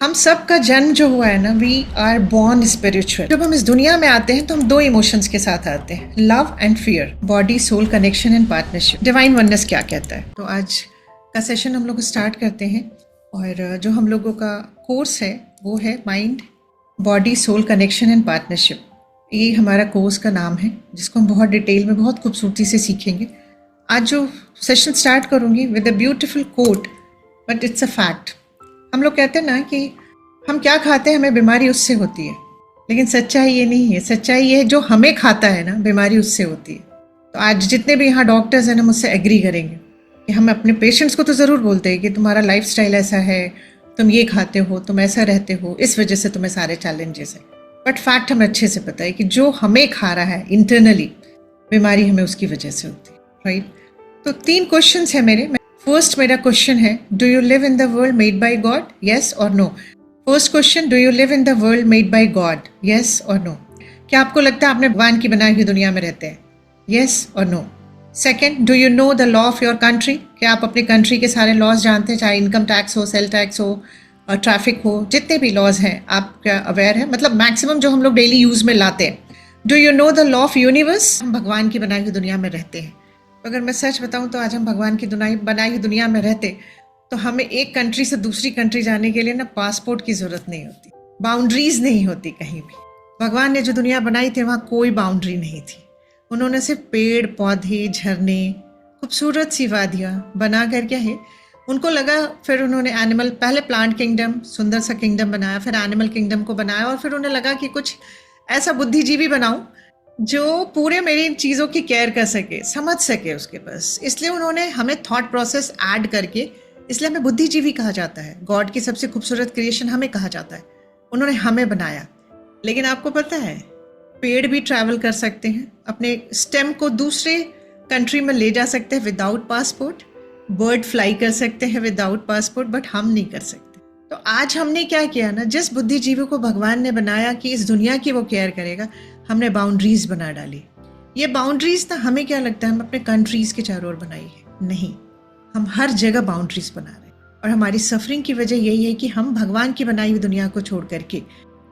हम सब का जन्म जो हुआ है ना, वी आर बॉर्न स्पिरिचुअल। जब हम इस दुनिया में आते हैं तो हम दो इमोशंस के साथ आते हैं, love and fear, body soul connection and partnership. Divine oneness क्या कहता है? तो आज का सेशन हम लोग स्टार्ट करते हैं और जो हम लोगों का कोर्स है वो है mind body soul connection and partnership. ये हमारा कोर्स का नाम है, जिसको हम बहुत डिटेल में बहुत खूबसूरती से सीखेंगे। आज जो सेशन स्टार्ट करूंगी with a beautiful quote, but it's a fact. हम लोग कहते हैं ना कि हम क्या खाते हैं हमें बीमारी उससे होती है, लेकिन सच्चाई ये नहीं है। सच्चाई ये है जो हमें खाता है ना, बीमारी उससे होती है। तो आज जितने भी यहाँ डॉक्टर्स हैं ना, मुझसे एग्री करेंगे कि हम अपने पेशेंट्स को तो ज़रूर बोलते हैं कि तुम्हारा लाइफस्टाइल ऐसा है, तुम ये खाते हो, तुम ऐसा रहते हो, इस वजह से तुम्हें सारे चैलेंजेस हैं। बट फैक्ट हमें अच्छे से पता है कि जो हमें खा रहा है इंटरनली, बीमारी हमें उसकी वजह से होती है, राइट? तो 3 क्वेश्चंस है मेरे। फर्स्ट मेरा क्वेश्चन है, do you live in the world made by God, yes और no? First question, do you live in the world made by God, yes और नो? क्या आपको लगता है आपने भगवान की बनाई हुई दुनिया में रहते हैं, यस और no? Second, do you know the law of your country? क्या आप अपनी कंट्री के सारे लॉज जानते हैं, चाहे इनकम टैक्स हो, सेल टैक्स हो, ट्रैफिक हो, जितने भी लॉज हैं आप क्या अवेयर है? मतलब मैक्सिमम जो हम लोग डेली यूज में लाते हैं। Do you know the law of universe? हम भगवान की बनाई हुई दुनिया में रहते हैं। अगर मैं सच बताऊं तो आज हम भगवान की बनाई हुई दुनिया में रहते तो हमें एक कंट्री से दूसरी कंट्री जाने के लिए ना पासपोर्ट की जरूरत नहीं होती, बाउंड्रीज नहीं होती कहीं भी। भगवान ने जो दुनिया बनाई थी वहाँ कोई बाउंड्री नहीं थी। उन्होंने सिर्फ पेड़ पौधे, झरने, खूबसूरत सी वादियाँ बना कर क्या है उनको लगा। फिर उन्होंने एनिमल, पहले प्लांट किंगडम, सुंदर सा किंगडम बनाया, फिर एनिमल किंगडम को बनाया, और फिर उन्हें लगा कि कुछ ऐसा बुद्धिजीवी बनाऊं जो पूरे मेरी चीज़ों की केयर कर सके, समझ सके उसके पास। इसलिए उन्होंने हमें थॉट प्रोसेस ऐड करके, इसलिए हमें बुद्धिजीवी कहा जाता है। गॉड की सबसे खूबसूरत क्रिएशन हमें कहा जाता है। उन्होंने हमें बनाया। लेकिन आपको पता है पेड़ भी ट्रैवल कर सकते हैं, अपने स्टेम को दूसरे कंट्री में ले जा सकते हैं विदाउट पासपोर्ट। बर्ड फ्लाई कर सकते हैं विदाउट पासपोर्ट, बट हम नहीं कर सकते। तो आज हमने क्या किया ना, जिस बुद्धिजीवी को भगवान ने बनाया कि इस दुनिया की वो केयर करेगा, हमने बाउंड्रीज बना डाली। ये बाउंड्रीज ना, हमें क्या लगता है हम अपने कंट्रीज के चारों ओर बनाई है, नहीं, हम हर जगह बाउंड्रीज बना रहे हैं। और हमारी सफरिंग की वजह यही है कि हम भगवान की बनाई हुई दुनिया को छोड़ करके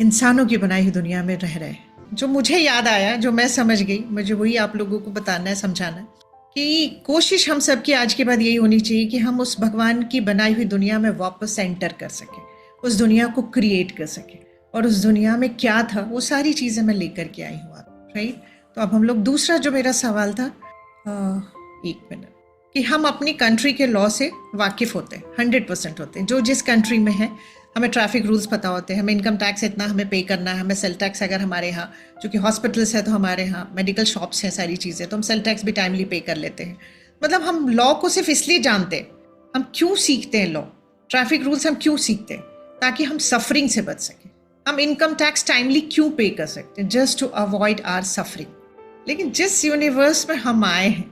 इंसानों की बनाई हुई दुनिया में रह रहे हैं। जो मुझे याद आया, जो मैं समझ गई, मुझे वही आप लोगों को बताना है, समझाना है कि कोशिश हम सबकी आज के बाद यही होनी चाहिए कि हम उस भगवान की बनाई हुई दुनिया में वापस एंटर कर सकें, उस दुनिया को क्रिएट कर सकें, और उस दुनिया में क्या था वो सारी चीज़ें मैं लेकर के आई हूँ, राइट? तो अब हम लोग दूसरा जो मेरा सवाल था, एक मिनट, कि हम अपनी कंट्री के लॉ से वाकिफ़ होते हैं, 100% होते हैं। जो जिस कंट्री में है, हमें ट्रैफिक रूल्स पता होते हैं, हमें इनकम टैक्स इतना हमें पे करना है, हमें सेल टैक्स, अगर हमारे यहाँ चूँकि हॉस्पिटल्स है तो हमारे यहाँ मेडिकल शॉप्स हैं, सारी चीज़ें, तो हम सेल टैक्स भी टाइमली पे कर लेते हैं। मतलब हम लॉ को सिर्फ इसलिए जानते हैं, हम क्यों सीखते हैं लॉ, ट्रैफिक रूल्स हम क्यों सीखते हैं? ताकि हम सफरिंग से बच सकें। हम इनकम टैक्स टाइमली क्यों पे कर सकते हैं? Just to avoid our suffering. लेकिन जिस यूनिवर्स में हम आए हैं,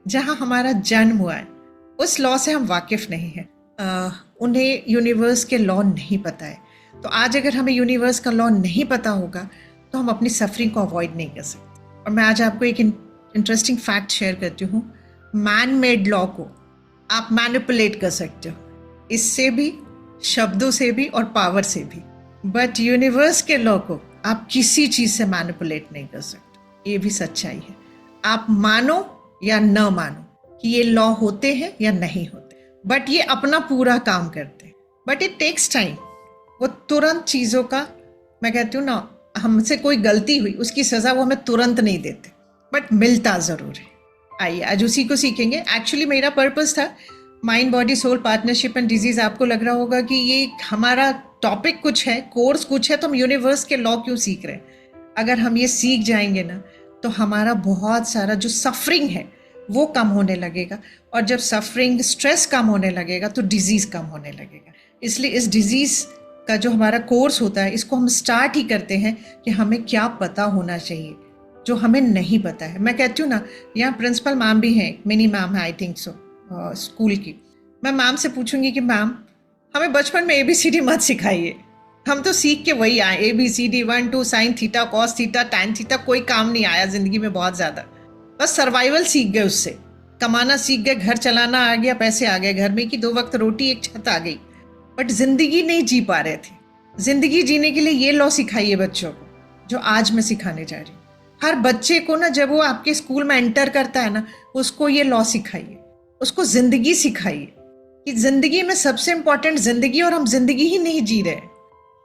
जहाँ हमारा जन्म हुआ है, उस लॉ से हम वाकिफ नहीं हैं। उन्हें यूनिवर्स के लॉ नहीं पता है। तो आज अगर हमें यूनिवर्स का लॉ नहीं पता होगा तो हम अपनी सफरिंग को अवॉइड नहीं कर सकते। और मैं आज आपको एक इंटरेस्टिंग फैक्ट शेयर करती हूँ। मैन मेड लॉ को आप मैनिपुलेट कर सकते हो, इससे भी, शब्दों से भी और पावर से भी। बट यूनिवर्स के लॉ को आप किसी चीज़ से मैनिपुलेट नहीं कर सकते। ये भी सच्चाई है। आप मानो या न मानो कि ये लॉ होते हैं या नहीं होते, बट ये अपना पूरा काम करते हैं। But it takes time. वो तुरंत चीज़ों का, मैं कहती हूँ ना, हमसे कोई गलती हुई उसकी सज़ा वो हमें तुरंत नहीं देते, बट मिलता ज़रूर है। आइए आज उसी को सीखेंगे। एक्चुअली मेरा पर्पस था mind body soul partnership and disease. आपको लग रहा होगा कि ये हमारा टॉपिक कुछ है, कोर्स कुछ है, तो हम यूनिवर्स के लॉ क्यों सीख रहे हैं? अगर हम ये सीख जाएंगे ना तो हमारा बहुत सारा जो सफरिंग है वो कम होने लगेगा, और जब सफरिंग, स्ट्रेस कम होने लगेगा तो डिजीज कम होने लगेगा। इसलिए इस डिजीज का जो हमारा कोर्स होता है, इसको हम स्टार्ट ही करते हैं कि हमें क्या पता होना चाहिए जो हमें नहीं पता है। मैं कहती हूँ ना, यहाँ प्रिंसिपल मैम भी हैं, मिनी मैम है आई थिंक सो, स्कूल की। मैं मैम से पूछूंगी कि मैम हमें बचपन में ABCD मत सिखाइए, हम तो सीख के वही आए, ABCD 1 2 sine theta cos theta tan theta, कोई काम नहीं आया जिंदगी में बहुत ज़्यादा। बस सर्वाइवल सीख गए, उससे कमाना सीख गए, घर चलाना आ गया, पैसे आ गए घर में कि 2 वक्त रोटी, एक छत आ गई, बट जिंदगी नहीं जी पा रहे थे। जिंदगी जीने के लिए ये लॉ सिखाइए बच्चों को, जो आज मैं सिखाने जा रही हूँ। हर बच्चे को ना, जब वो आपके स्कूल में एंटर करता है ना, उसको ये लॉ सिखाइए, उसको जिंदगी सिखाइए कि जिंदगी में सबसे इंपॉर्टेंट जिंदगी, और हम जिंदगी ही नहीं जी रहे।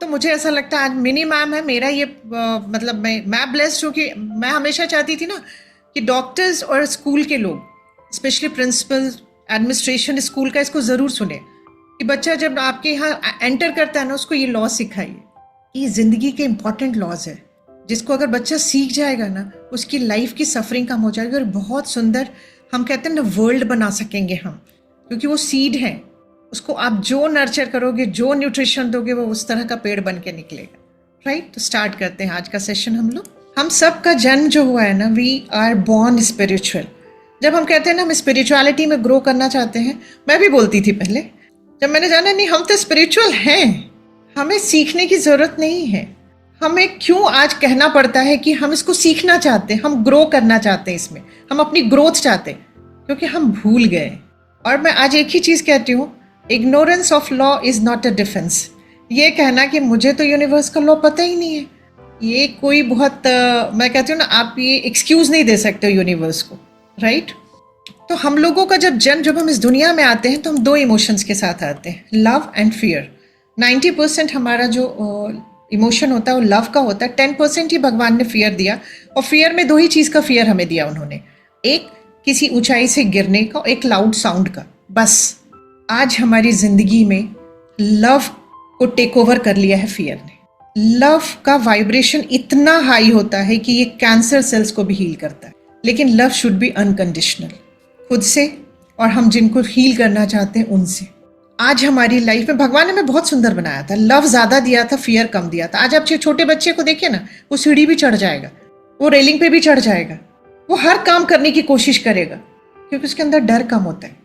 तो मुझे ऐसा लगता है आज मिनी मैम है मेरा ये मतलब मैं ब्लेस्ड हूँ कि मैं हमेशा चाहती थी ना कि डॉक्टर्स और स्कूल के लोग, स्पेशली प्रिंसिपल, एडमिनिस्ट्रेशन स्कूल का, इसको ज़रूर सुने कि बच्चा जब आपके यहाँ एंटर करता है ना, उसको ये लॉ सिखाइए कि ये ज़िंदगी के इंपॉर्टेंट लॉज है, जिसको अगर बच्चा सीख जाएगा ना, उसकी लाइफ की सफरिंग कम हो जाएगी और बहुत सुंदर, हम कहते हैं ना, वर्ल्ड बना सकेंगे हम, क्योंकि वो सीड है। उसको आप जो नर्चर करोगे, जो न्यूट्रिशन दोगे, वो उस तरह का पेड़ बन के निकलेगा। राइट, तो स्टार्ट करते हैं आज का सेशन। हम सब का जन्म जो हुआ है ना, वी आर बॉर्न स्पिरिचुअल। जब हम कहते हैं ना हम स्पिरिचुअलिटी में ग्रो करना चाहते हैं, मैं भी बोलती थी पहले, जब मैंने जाना नहीं हम तो स्पिरिचुअल हैं, हमें सीखने की जरूरत नहीं है। हमें क्यों आज कहना पड़ता है कि हम इसको सीखना चाहते हैं, हम ग्रो करना चाहते हैं, इसमें हम अपनी ग्रोथ चाहते हैं, क्योंकि हम भूल गए। और मैं आज एक ही चीज कहती हूँ, ignorance of law is not a defence. ये कहना कि मुझे तो यूनिवर्स का लॉ पता ही नहीं है, ये कोई बहुत मैं कहती हूँ ना, आप ये एक्सक्यूज नहीं दे सकते यूनिवर्स को। राइट, तो हम लोगों का जब हम इस दुनिया में आते हैं तो हम दो इमोशंस के साथ आते हैं, लव एंड फियर। 90% हमारा जो इमोशन होता है वो लव का होता है, 10% ही भगवान ने फियर दिया। और फियर में दो ही चीज़ का फियर हमें दिया उन्होंने, एक किसी ऊंचाई से गिरने का, एक लाउड साउंड का। बस आज हमारी जिंदगी में लव को टेक ओवर कर लिया है फियर ने। लव का वाइब्रेशन इतना हाई होता है कि ये कैंसर सेल्स को भी हील करता है। लेकिन लव शुड बी अनकंडीशनल, खुद से और हम जिनको हील करना चाहते हैं उनसे। आज हमारी लाइफ में भगवान ने हमें बहुत सुंदर बनाया था, लव ज्यादा दिया था, फियर कम दिया था। आज आप छोटे बच्चे को देखिए ना, वो सीढ़ी भी चढ़ जाएगा, वो रेलिंग पे भी चढ़ जाएगा, वो हर काम करने की कोशिश करेगा, क्योंकि उसके अंदर डर कम होता है।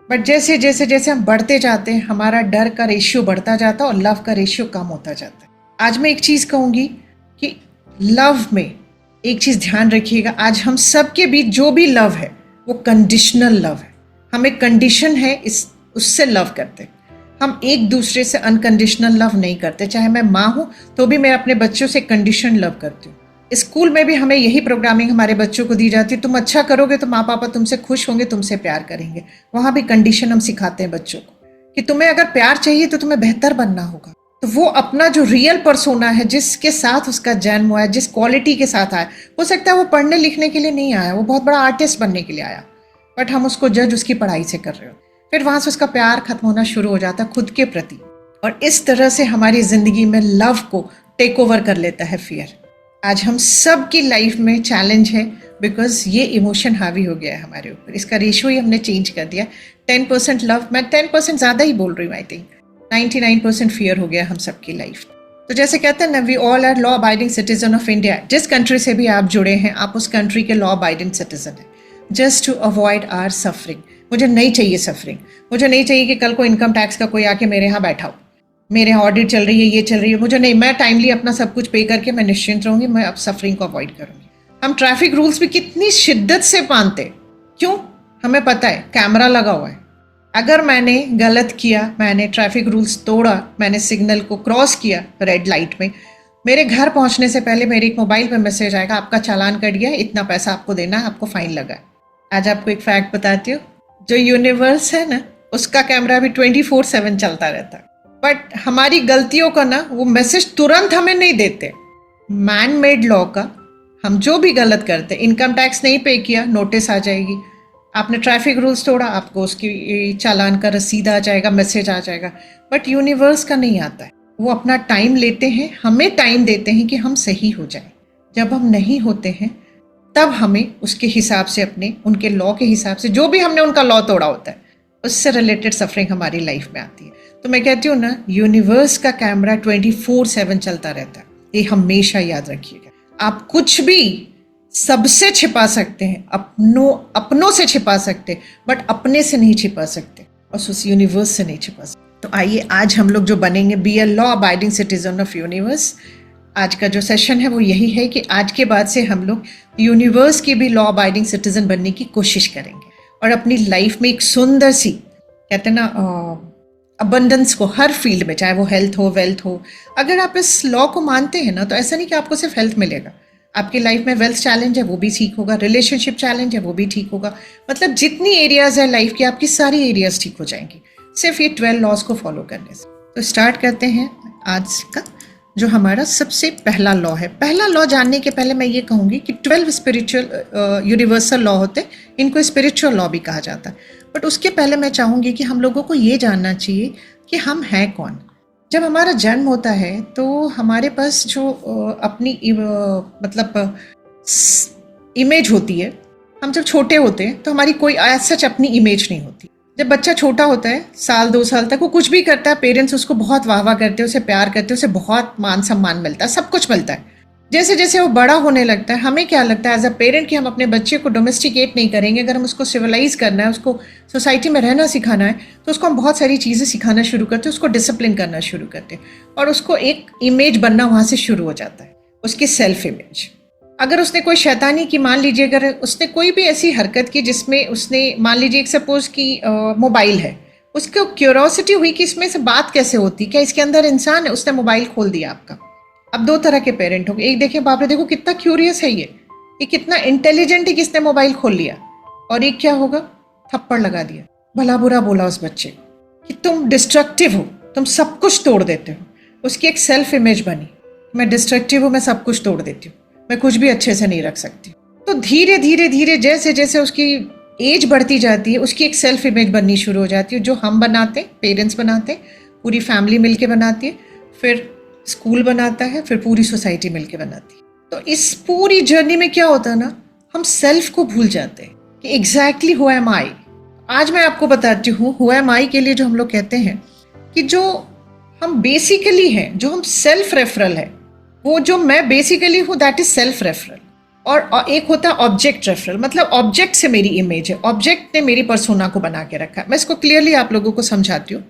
बट जैसे जैसे जैसे हम बढ़ते जाते हैं, हमारा डर का रेशियो बढ़ता जाता है और लव का रेशियो कम होता जाता है। आज मैं एक चीज कहूंगी कि लव में एक चीज ध्यान रखिएगा, आज हम सबके बीच जो भी लव है वो कंडीशनल लव है। हम एक कंडीशन है उससे लव करते, हम एक दूसरे से अनकंडीशनल लव नहीं करते। चाहे मैं माँ हूँ तो भी मैं अपने बच्चों से कंडीशन लव करती हूँ। स्कूल में भी हमें यही प्रोग्रामिंग हमारे बच्चों को दी जाती है, तुम अच्छा करोगे तो माँ पापा तुमसे खुश होंगे, तुमसे प्यार करेंगे। वहाँ भी कंडीशन हम सिखाते हैं बच्चों को कि तुम्हें अगर प्यार चाहिए तो तुम्हें बेहतर बनना होगा। तो वो अपना जो रियल पर्सोना है, जिसके साथ उसका जन्म हुआ है, जिस क्वालिटी के साथ आया, हो सकता है वो पढ़ने लिखने के लिए नहीं आया, वो बहुत बड़ा आर्टिस्ट बनने के लिए आया, बट हम उसको जज उसकी पढ़ाई से कर रहे हो। फिर वहां से उसका प्यार खत्म होना शुरू हो जाता है खुद के प्रति, और इस तरह से हमारी जिंदगी में लव को टेक ओवर कर लेता है फियर। आज हम सब की लाइफ में चैलेंज है, बिकॉज ये इमोशन हावी हो गया है हमारे ऊपर, इसका रेशियो ही हमने चेंज कर दिया। 10% लव, मैं 10% ज्यादा ही बोल रही हूँ, आई थिंक 99% फियर हो गया हम सबकी लाइफ। तो जैसे कहते हैं ना, we all are law abiding citizen of India. जिस कंट्री से भी आप जुड़े हैं, आप उस कंट्री के लॉ अबाइडिंग सिटीजन हैं, just to avoid our suffering. मुझे नहीं चाहिए सफरिंग, मुझे नहीं चाहिए कि कल को इनकम टैक्स का कोई आके मेरे यहाँ बैठा हो, मेरे यहाँ ऑडिट चल रही है, ये चल रही है, मुझे नहीं, मैं टाइमली अपना सब कुछ पे करके मैं निश्चिंत रहूंगी, मैं अब सफरिंग को अवॉइड करूंगी। हम ट्रैफिक रूल्स भी कितनी शिद्दत से मानते, क्यों? हमें पता है कैमरा लगा हुआ है, अगर मैंने गलत किया, मैंने ट्रैफिक रूल्स तोड़ा, मैंने सिग्नल को क्रॉस किया रेड लाइट में, मेरे घर पहुंचने से पहले मेरे एक मोबाइल पे मैसेज आएगा, आपका चालान कट गया, इतना पैसा आपको देना है, आपको फाइन लगा है। आज आपको एक फैक्ट बताती हूँ, जो यूनिवर्स है ना, उसका कैमरा भी 24/7 चलता रहता है, बट हमारी गलतियों का ना वो मैसेज तुरंत हमें नहीं देते। मैन मेड लॉ का हम जो भी गलत करते, इनकम टैक्स नहीं पे किया, नोटिस आ जाएगी, आपने ट्रैफिक रूल्स तोड़ा, आपको उसकी चालान का रसीद आ जाएगा, मैसेज आ जाएगा। बट यूनिवर्स का नहीं आता है, वो अपना टाइम लेते हैं, हमें टाइम देते हैं कि हम सही हो जाएं। जब हम नहीं होते हैं तब हमें उसके हिसाब से, अपने उनके लॉ के हिसाब से, जो भी हमने उनका लॉ तोड़ा होता है, उससे रिलेटेड सफरिंग हमारी लाइफ में आती है। तो मैं कहती हूँ ना, यूनिवर्स का कैमरा 24/7 चलता रहता है, ये हमेशा याद रखिएगा। आप कुछ भी सबसे छिपा सकते हैं, अपनों से छिपा सकते, बट अपने से नहीं छिपा सकते, और उस यूनिवर्स से नहीं छिपा सकते। तो आइए आज हम लोग जो बनेंगे, be a law abiding citizen of universe. आज का जो सेशन है वो यही है कि आज के बाद से हम लोग यूनिवर्स की भी लॉ अबाइडिंग सिटीजन बनने की कोशिश करेंगे, और अपनी लाइफ में एक सुंदर सी, कहते हैं ना, अबंडेंस को हर फील्ड में, चाहे वो हेल्थ हो, वेल्थ हो। अगर आप इस लॉ को मानते हैं ना, तो ऐसा नहीं कि आपको सिर्फ हेल्थ मिलेगा, आपकी लाइफ में वेल्थ चैलेंज है वो भी ठीक होगा, रिलेशनशिप चैलेंज है वो भी ठीक होगा। मतलब जितनी एरियाज है लाइफ की, आपकी सारी एरियाज ठीक हो जाएंगी सिर्फ ये 12 लॉज को फॉलो करने से। तो स्टार्ट करते हैं आज का जो हमारा सबसे पहला लॉ है। पहला लॉ जानने के पहले मैं ये कहूँगी कि 12 स्पिरिचुअल यूनिवर्सल लॉ होते हैं, इनको स्पिरिचुअल लॉ भी कहा जाता है। बट उसके पहले मैं चाहूँगी कि हम लोगों को ये जानना चाहिए कि हम हैं कौन। जब हमारा जन्म होता है तो हमारे पास जो अपनी मतलब इमेज होती है, हम जब छोटे होते हैं तो हमारी कोई सच अपनी इमेज नहीं होती। जब बच्चा छोटा होता है, 1-2 साल तक, वो कुछ भी करता है, पेरेंट्स उसको बहुत वाह वाह करते हैं, उसे प्यार करते हैं, उसे बहुत मान सम्मान मिलता है, सब कुछ मिलता है। जैसे जैसे वो बड़ा होने लगता है, हमें क्या लगता है एज अ पेरेंट कि हम अपने बच्चे को डोमेस्टिकेट नहीं करेंगे। अगर हम उसको सिविलाइज करना है, उसको सोसाइटी में रहना सिखाना है, तो उसको हम बहुत सारी चीज़ें सिखाना शुरू करते हैं, उसको डिसिप्लिन करना शुरू करते हैं, और उसको एक इमेज बनना वहाँ से शुरू हो जाता है, उसकी सेल्फ इमेज। अगर उसने कोई शैतानी की, मान लीजिए अगर उसने कोई भी ऐसी हरकत की जिसमें उसने, मान लीजिए एक सपोज कि मोबाइल है, उसको क्यूरोसिटी हुई कि इसमें से बात कैसे होती, क्या इसके अंदर इंसान है, उसने मोबाइल खोल दिया आपका। अब 2 तरह के पेरेंट होंगे, एक देखें बाप रे देखो कितना क्यूरियस है ये कितना इंटेलिजेंट है कि इसने मोबाइल खोल लिया, और एक क्या होगा, थप्पड़ लगा दिया, भला बुरा बोला उस बच्चे कि तुम डिस्ट्रक्टिव हो, तुम सब कुछ तोड़ देते हो। उसकी एक सेल्फ इमेज बनी, मैं डिस्ट्रक्टिव हूँ, मैं सब कुछ तोड़ देती हूँ, मैं कुछ भी अच्छे से नहीं रख सकती। तो धीरे धीरे धीरे जैसे जैसे उसकी एज बढ़ती जाती है, उसकी एक सेल्फ इमेज बननी शुरू हो जाती है, जो हम बनाते हैं, पेरेंट्स बनाते हैं, पूरी फैमिली मिलके बनाती है, फिर स्कूल बनाता है, फिर पूरी सोसाइटी मिलके बनाती है। तो इस पूरी जर्नी में क्या होता है ना, हम सेल्फ को भूल जाते हैं कि एग्जैक्टली हु एम आई। आज मैं आपको बताती हूँ हु एम आई के लिए जो हम लोग कहते हैं कि जो हम बेसिकली हैं, जो हम सेल्फ रेफरल है, वो जो मैं बेसिकली हूँ दैट इज सेल्फ रेफरल। और एक होता है ऑब्जेक्ट रेफरल, मतलब ऑब्जेक्ट से मेरी इमेज है, ऑब्जेक्ट ने मेरी पर्सोना को बना के रखा है। मैं इसको क्लियरली आप लोगों को समझाती हूँ।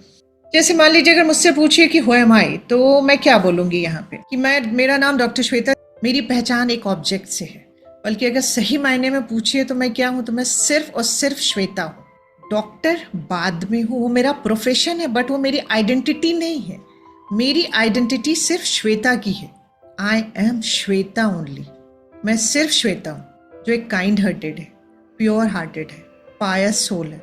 जैसे मान लीजिए अगर मुझसे पूछिए कि हु एम आई, तो मैं क्या बोलूंगी यहाँ पे कि मेरा नाम डॉक्टर श्वेता, मेरी पहचान एक ऑब्जेक्ट से है। बल्कि अगर सही मायने में पूछिए तो मैं क्या हूँ, तो मैं सिर्फ और सिर्फ श्वेता हूँ। डॉक्टर बाद में हूँ, वो मेरा प्रोफेशन है, बट वो मेरी आइडेंटिटी नहीं है। मेरी आइडेंटिटी सिर्फ श्वेता की है। I am Shweta only. मैं सिर्फ श्वेता हूँ जो एक काइंड हार्टेड है, प्योर हार्टेड है, पायस सोल है,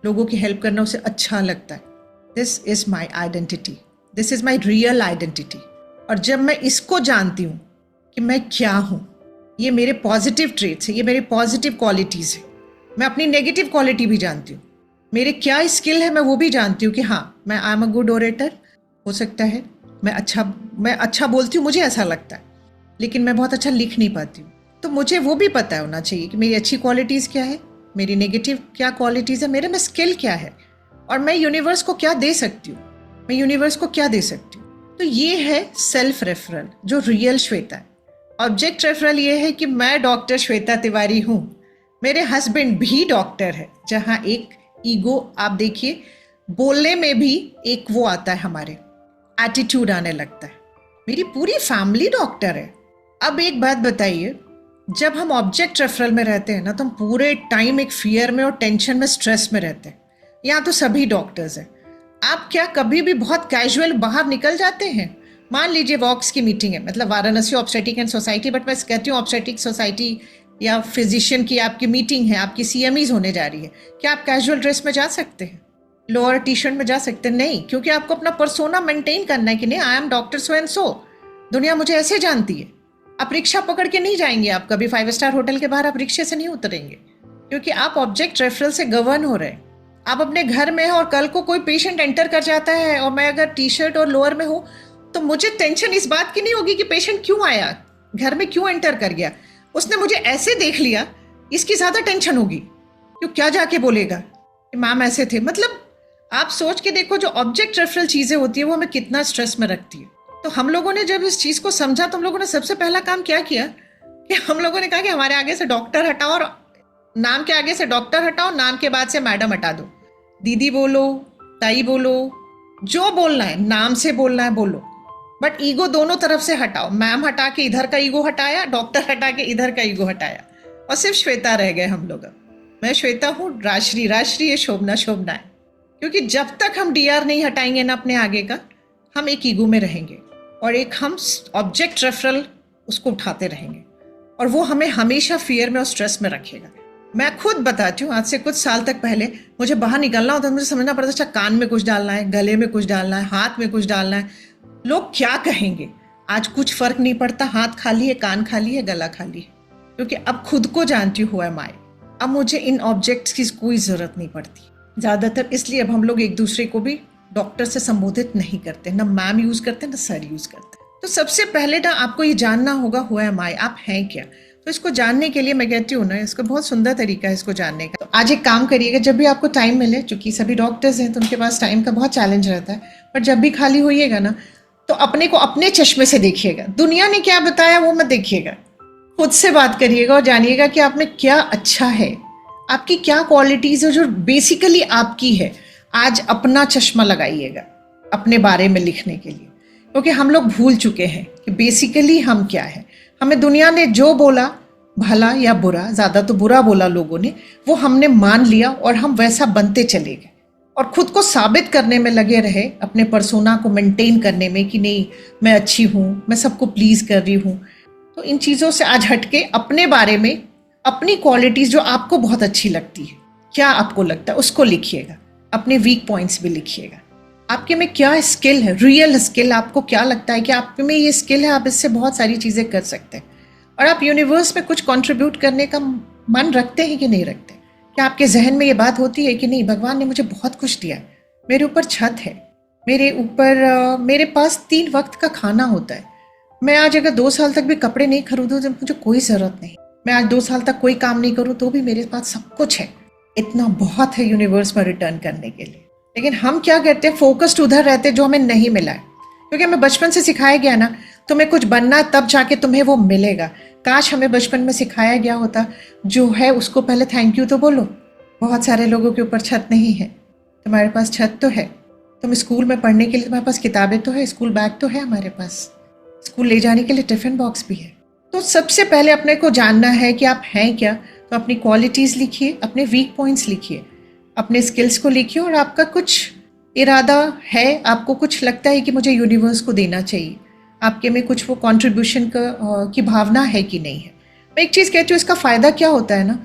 लोगों की हेल्प करना उसे अच्छा लगता है। This is my identity, this is my real identity. और जब मैं इसको जानती हूँ कि मैं क्या हूँ, ये मेरे पॉजिटिव ट्रेट्स है, ये मेरे पॉजिटिव क्वालिटीज़ है, मैं अपनी नेगेटिव क्वालिटी भी जानती हूँ, मेरे क्या स्किल है मैं वो भी जानती हूँ कि हाँ मैं I am a good orator, हो सकता है मैं अच्छा बोलती हूँ, मुझे ऐसा लगता है, लेकिन मैं बहुत अच्छा लिख नहीं पाती हूँ। तो मुझे वो भी पता होना चाहिए कि मेरी अच्छी क्वालिटीज़ क्या है, मेरी नेगेटिव क्या क्वालिटीज़ है, मेरे में स्किल क्या है, और मैं यूनिवर्स को क्या दे सकती हूँ, मैं यूनिवर्स को क्या दे सकती हूँ। तो ये है सेल्फ रेफरल, जो रियल श्वेता है। ऑब्जेक्ट रेफरल ये है कि मैं डॉक्टर श्वेता तिवारी हूँ, मेरे हस्बैंड भी डॉक्टर है, जहाँ एक ईगो, आप देखिए बोलने में भी एक वो आता है, हमारे एटीट्यूड आने लगता है। मेरी पूरी फैमिली डॉक्टर है। अब एक बात बताइए, जब हम ऑब्जेक्ट रेफरल में रहते हैं ना, तो हम पूरे टाइम एक फियर में और टेंशन में, स्ट्रेस में रहते हैं। यहाँ तो सभी डॉक्टर्स हैं। आप क्या कभी भी बहुत कैजुअल बाहर निकल जाते हैं? मान लीजिए वॉक्स की मीटिंग है, मतलब Varanasi obstetric and society, but मैं कहती हूँ ऑब्स्टेटिक सोसाइटी या फिजिशियन की आपकी मीटिंग है, आपकी CMEs होने जा रही है, क्या आप कैजुअल ड्रेस में जा सकते हैं, लोअर टी-शर्ट में जा सकते हैं? नहीं, क्योंकि आपको अपना पर्सोना मेंटेन करना है कि नहीं, I am doctor so and so, दुनिया मुझे ऐसे जानती है। आप रिक्शा पकड़ के नहीं जाएंगे, आप कभी 5 स्टार होटल के बाहर आप रिक्शे से नहीं उतरेंगे, क्योंकि आप ऑब्जेक्ट रेफरल से गवर्न हो रहे हैं। आप अपने घर में हैं और कल को कोई पेशेंट एंटर कर जाता है और मैं अगर टी-शर्ट और लोअर में हूँ, तो मुझे टेंशन इस बात की नहीं होगी कि पेशेंट क्यों आया, घर में क्यों एंटर कर गया, उसने मुझे ऐसे देख लिया, इसकी ज़्यादा टेंशन होगी, क्यों क्या जाके बोलेगा कि मैम ऐसे थे। मतलब आप सोच के देखो, जो ऑब्जेक्ट रेफरल चीज़ें होती है वो हमें कितना स्ट्रेस में रखती है। तो हम लोगों ने जब इस चीज़ को समझा, तो हम लोगों ने सबसे पहला काम क्या किया कि हम लोगों ने कहा कि हमारे आगे से डॉक्टर हटाओ, और नाम के आगे से डॉक्टर हटाओ, नाम के बाद से मैडम हटा दो, दीदी बोलो, ताई बोलो, जो बोलना है नाम से बोलना है बोलो, बट ईगो दोनों तरफ से हटाओ। मैम हटा के इधर का ईगो हटाया, डॉक्टर हटा के इधर का ईगो हटाया, और सिर्फ श्वेता रह गए हम लोग। मैं श्वेता हूँ, राश्री राश्री है, शोभना शोभना है। क्योंकि जब तक हम डीआर नहीं हटाएंगे ना अपने आगे का, हम एक ईगो में रहेंगे और एक हम ऑब्जेक्ट रेफरल उसको उठाते रहेंगे और वो हमें हमेशा फियर में और स्ट्रेस में रखेगा। मैं खुद बताती हूँ, आज से कुछ साल तक पहले मुझे बाहर निकलना होता, मुझे समझना पड़ता, अच्छा कान में कुछ डालना है, गले में कुछ डालना है, हाथ में कुछ डालना है, लोग क्या कहेंगे। आज कुछ फर्क नहीं पड़ता, हाथ खाली है, कान खाली है, गला खाली है, क्योंकि अब खुद को जानती हूँ है माई। अब मुझे इन ऑब्जेक्ट्स की कोई ज़रूरत नहीं पड़ती। ज़्यादातर इसलिए अब हम लोग एक दूसरे को भी डॉक्टर से संबोधित नहीं करते, ना मैम यूज़ करते ना सर यूज़ करते। तो सबसे पहले ना आपको ये जानना होगा हु एम आई, आप हैं क्या। तो इसको जानने के लिए मैं कहती हूँ ना, इसका बहुत सुंदर तरीका है इसको जानने का। तो आज एक काम करिएगा, जब भी आपको टाइम मिले, चूंकि सभी डॉक्टर्स हैं तो उनके पास टाइम का बहुत चैलेंज रहता है, पर जब भी खाली होइएगा ना तो अपने को अपने चश्मे से देखिएगा। दुनिया ने क्या बताया वो मत देखिएगा, खुद से बात करिएगा और जानिएगा कि आप में क्या अच्छा है, आपकी क्या क्वालिटीज़ है जो बेसिकली आपकी है। आज अपना चश्मा लगाइएगा अपने बारे में लिखने के लिए, क्योंकि हम लोग भूल चुके हैं कि बेसिकली हम क्या है। हमें दुनिया ने जो बोला, भला या बुरा, ज़्यादा तो बुरा बोला लोगों ने, वो हमने मान लिया और हम वैसा बनते चले गए और खुद को साबित करने में लगे रहे, अपने पर्सोना को मेंटेन करने में कि नहीं मैं अच्छी हूँ, मैं सबको प्लीज़ कर रही हूँ। तो इन चीज़ों से आज हटके अपने बारे में, अपनी क्वालिटीज़ जो आपको बहुत अच्छी लगती है, क्या आपको लगता है उसको लिखिएगा। अपने वीक पॉइंट्स भी लिखिएगा। आपके में क्या स्किल है, रियल स्किल, आपको क्या लगता है कि आप में ये स्किल है, आप इससे बहुत सारी चीज़ें कर सकते हैं और आप यूनिवर्स में कुछ कंट्रीब्यूट करने का मन रखते हैं कि नहीं रखते। क्या आपके जहन में ये बात होती है कि नहीं, भगवान ने मुझे बहुत कुछ दिया है, मेरे ऊपर छत है, मेरे पास 3 वक्त का खाना होता है, मैं आज अगर 2 साल तक भी कपड़े नहीं खरीदूँ तो मुझे कोई ज़रूरत नहीं, मैं आज 2 साल तक कोई काम नहीं करूँ तो भी मेरे पास सब कुछ है। इतना बहुत है यूनिवर्स में रिटर्न करने के लिए। लेकिन हम क्या करते हैं, फोकस्ड उधर रहते हैं जो हमें नहीं मिला है, क्योंकि हमें बचपन से सिखाया गया ना, तुम्हें कुछ बनना है तब जाके तुम्हें वो मिलेगा। काश हमें बचपन में सिखाया गया होता, जो है उसको पहले थैंक यू तो बोलो। बहुत सारे लोगों के ऊपर छत नहीं है, तुम्हारे पास छत तो है, तुम स्कूल में पढ़ने के लिए तुम्हारे पास किताबें तो है, स्कूल बैग तो है हमारे पास, स्कूल ले जाने के लिए टिफिन बॉक्स भी है। तो सबसे पहले अपने को जानना है कि आप हैं क्या। तो अपनी क्वालिटीज़ लिखिए, अपने वीक पॉइंट्स लिखिए, अपने स्किल्स को लिखिए और आपका कुछ इरादा है, आपको कुछ लगता है कि मुझे यूनिवर्स को देना चाहिए, आपके में कुछ वो कंट्रीब्यूशन की भावना है कि नहीं है। मैं एक चीज़ कहती हूँ, इसका फ़ायदा क्या होता है ना,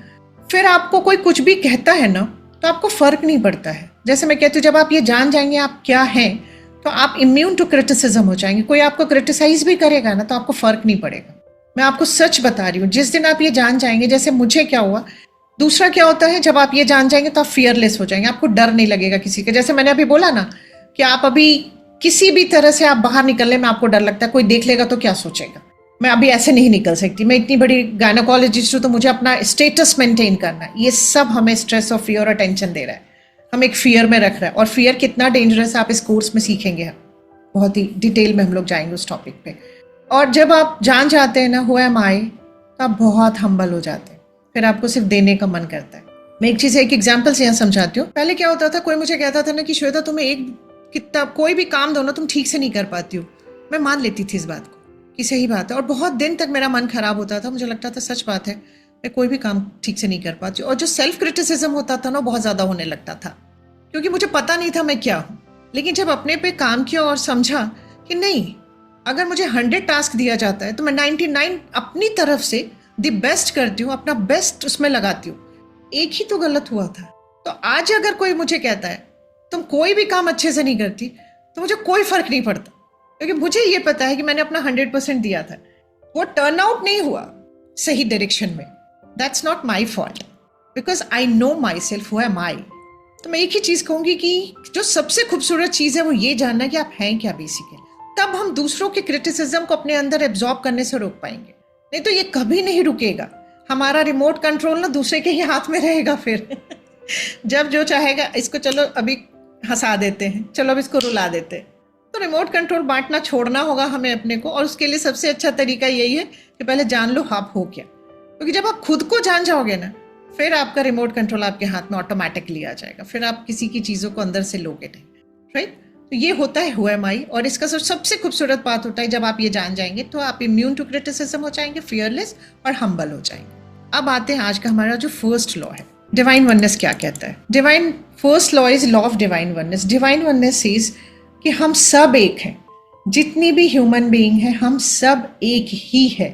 फिर आपको कोई कुछ भी कहता है ना तो आपको फ़र्क नहीं पड़ता है। जैसे मैं कहती हूँ, जब आप ये जान जाएंगे आप क्या हैं तो आप इम्यून टू क्रिटिसिज्म हो जाएंगे। कोई आपको क्रिटिसाइज भी करेगा ना तो आपको फ़र्क नहीं पड़ेगा। मैं आपको सच बता रही हूँ, जिस दिन आप ये जान जाएंगे, जैसे मुझे क्या हुआ, दूसरा क्या होता है, जब आप ये जान जाएंगे तो आप फियरलेस हो जाएंगे, आपको डर नहीं लगेगा किसी का। जैसे मैंने अभी बोला ना कि आप अभी किसी भी तरह से आप बाहर निकलने में आपको डर लगता है, कोई देख लेगा तो क्या सोचेगा। मैं अभी ऐसे नहीं निकल सकती, मैं इतनी बड़ी गायनोकोलॉजिस्ट हूँ तो मुझे अपना स्टेटस मेंटेन करना है। ये सब हमें स्ट्रेस और फियर और टेंशन दे रहा है, हम एक फियर में रख रहा है। और फियर कितना डेंजरस है आप इस कोर्स में सीखेंगे, हम बहुत ही डिटेल में हम लोग जाएंगे उस टॉपिक पे। और जब आप जान जाते हैं ना हु एम आई, तो आप बहुत हम्बल हो जाते हैं, फिर आपको सिर्फ देने का मन करता है। मैं एक चीज़, एक एग्जाम्पल से यहाँ समझाती हूँ। पहले क्या होता था, कोई मुझे कहता था ना कि श्वेता तुम्हें एक कितना कोई भी काम दो ना तुम ठीक से नहीं कर पाती हो, मैं मान लेती थी इस बात को कि सही बात है, और बहुत दिन तक मेरा मन खराब होता था, मुझे लगता था सच बात है, मैं कोई भी काम ठीक से नहीं कर पाती। और जो सेल्फ क्रिटिसिज्म होता था ना बहुत ज़्यादा होने लगता था, क्योंकि मुझे पता नहीं था मैं क्या हूँ। लेकिन जब अपने पे काम किया और समझा कि नहीं, अगर मुझे 100 टास्क दिया जाता है तो मैं 99 अपनी तरफ से द बेस्ट करती हूँ, अपना बेस्ट उसमें लगाती हूँ, एक ही तो गलत हुआ था। तो आज अगर कोई मुझे कहता है तुम कोई भी काम अच्छे से नहीं करती, तो मुझे कोई फर्क नहीं पड़ता, क्योंकि मुझे ये पता है कि मैंने अपना 100% दिया था। वो टर्न आउट नहीं हुआ सही डायरेक्शन में, that's not my fault, because I know myself, who am I. तो मैं एक ही चीज़ कहूँगी कि जो सबसे खूबसूरत चीज़ है वो ये जानना कि आप हैं क्या बेसिकली। तब हम दूसरों के क्रिटिसिज्म को अपने अंदर एब्जॉर्ब करने से रोक पाएंगे, नहीं तो ये कभी नहीं रुकेगा। हमारा रिमोट कंट्रोल ना दूसरे के ही हाथ में रहेगा फिर जब जो चाहेगा, इसको चलो अभी हंसा देते हैं, चलो अब इसको रुला देते हैं। तो रिमोट कंट्रोल बांटना छोड़ना होगा हमें अपने को, और उसके लिए सबसे अच्छा तरीका यही है कि पहले जान लो आप हो क्या। क्योंकि जब आप खुद को जान जाओगे ना, फिर आपका रिमोट कंट्रोल आपके हाथ में ऑटोमेटिकली आ जाएगा, फिर आप किसी की चीज़ों को अंदर से लोगे नहीं, राइट। तो ये होता है हु एम आई, और इसका सबसे खूबसूरत बात होता है जब आप ये जान जाएंगे तो आप इम्यून टू क्रिटिसिज्म हो जाएंगे, फियरलेस और हम्बल हो जाएंगे। अब आते हैं आज का हमारा जो फर्स्ट लॉ है, डिवाइन वननेस क्या कहता है? Divine first law is law of divine oneness. Divine oneness is कि हम सब एक हैं. जितनी भी ह्यूमन बीइंग है हम सब एक ही है.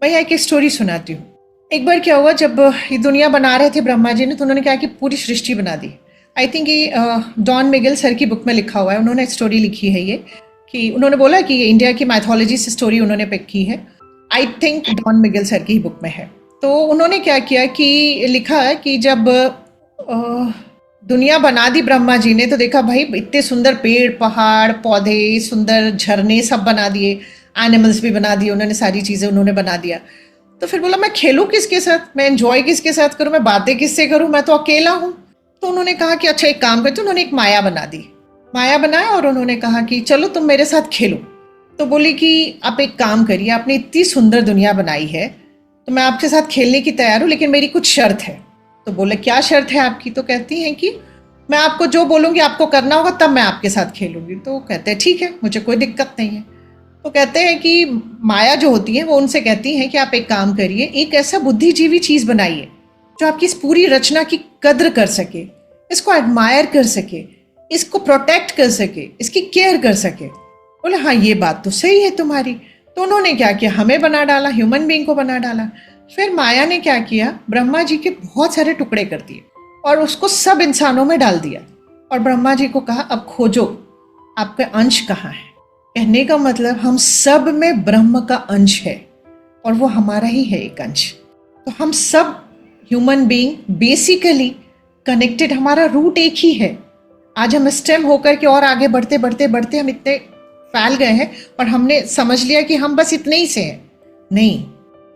मैं यहाँ एक स्टोरी सुनाती हूँ. एक बार क्या हुआ, जब ये दुनिया बना रहे थे ब्रह्मा जी ने, तो उन्होंने क्या कि पूरी सृष्टि बना दी. आई थिंक ये डॉन मिगेल सर की बुक में लिखा हुआ है. उन्होंने एक स्टोरी लिखी है ये, कि उन्होंने बोला कि ये इंडिया की मैथोलॉजी से स्टोरी उन्होंने पिक की है. I think Don Miguel sir की ही बुक में है. तो उन्होंने क्या किया कि लिखा है कि जब दुनिया बना दी ब्रह्मा जी ने, तो देखा भाई इतने सुंदर पेड़ पहाड़ पौधे, सुंदर झरने सब बना दिए, एनिमल्स भी बना दिए उन्होंने, सारी चीज़ें उन्होंने बना दिया. तो फिर बोला मैं खेलूँ किसके साथ, मैं एंजॉय किसके साथ करूँ, मैं बातें किससे करूँ, मैं तो अकेला हूँ. तो उन्होंने कहा कि अच्छा एक काम करते. उन्होंने एक माया बना दी, माया बनाया और उन्होंने कहा कि चलो तुम मेरे साथ खेलो. तो बोली कि आप एक काम करिए, आपने इतनी सुंदर दुनिया बनाई है तो मैं आपके साथ खेलने की तैयार हूँ, लेकिन मेरी कुछ शर्त है. तो बोले क्या शर्त है आपकी? तो कहती हैं कि मैं आपको जो बोलूँगी आपको करना होगा, तब मैं आपके साथ खेलूँगी. तो कहते हैं ठीक है, मुझे कोई दिक्कत नहीं है. तो कहते हैं कि माया जो होती है वो उनसे कहती हैं कि आप एक काम करिए, एक ऐसा बुद्धिजीवी चीज़ बनाइए जो आपकी इस पूरी रचना की कद्र कर सके, इसको एडमायर कर सके, इसको प्रोटेक्ट कर सके, इसकी केयर कर सके. बोले हाँ ये बात तो सही है तुम्हारी. तो उन्होंने क्या किया, हमें बना डाला, ह्यूमन बीइंग को बना डाला. फिर माया ने क्या किया, ब्रह्मा जी के बहुत सारे टुकड़े कर दिए और उसको सब इंसानों में डाल दिया. और ब्रह्मा जी को कहा अब खोजो आपका अंश कहाँ है. कहने का मतलब हम सब में ब्रह्म का अंश है और वो हमारा ही है एक अंश. तो हम सब ह्यूमन बीइंग बेसिकली कनेक्टेड, हमारा रूट एक ही है. आज हम स्टेम होकर के और आगे बढ़ते बढ़ते बढ़ते हम इतने फैल गए हैं और हमने समझ लिया कि हम बस इतने ही से हैं. नहीं,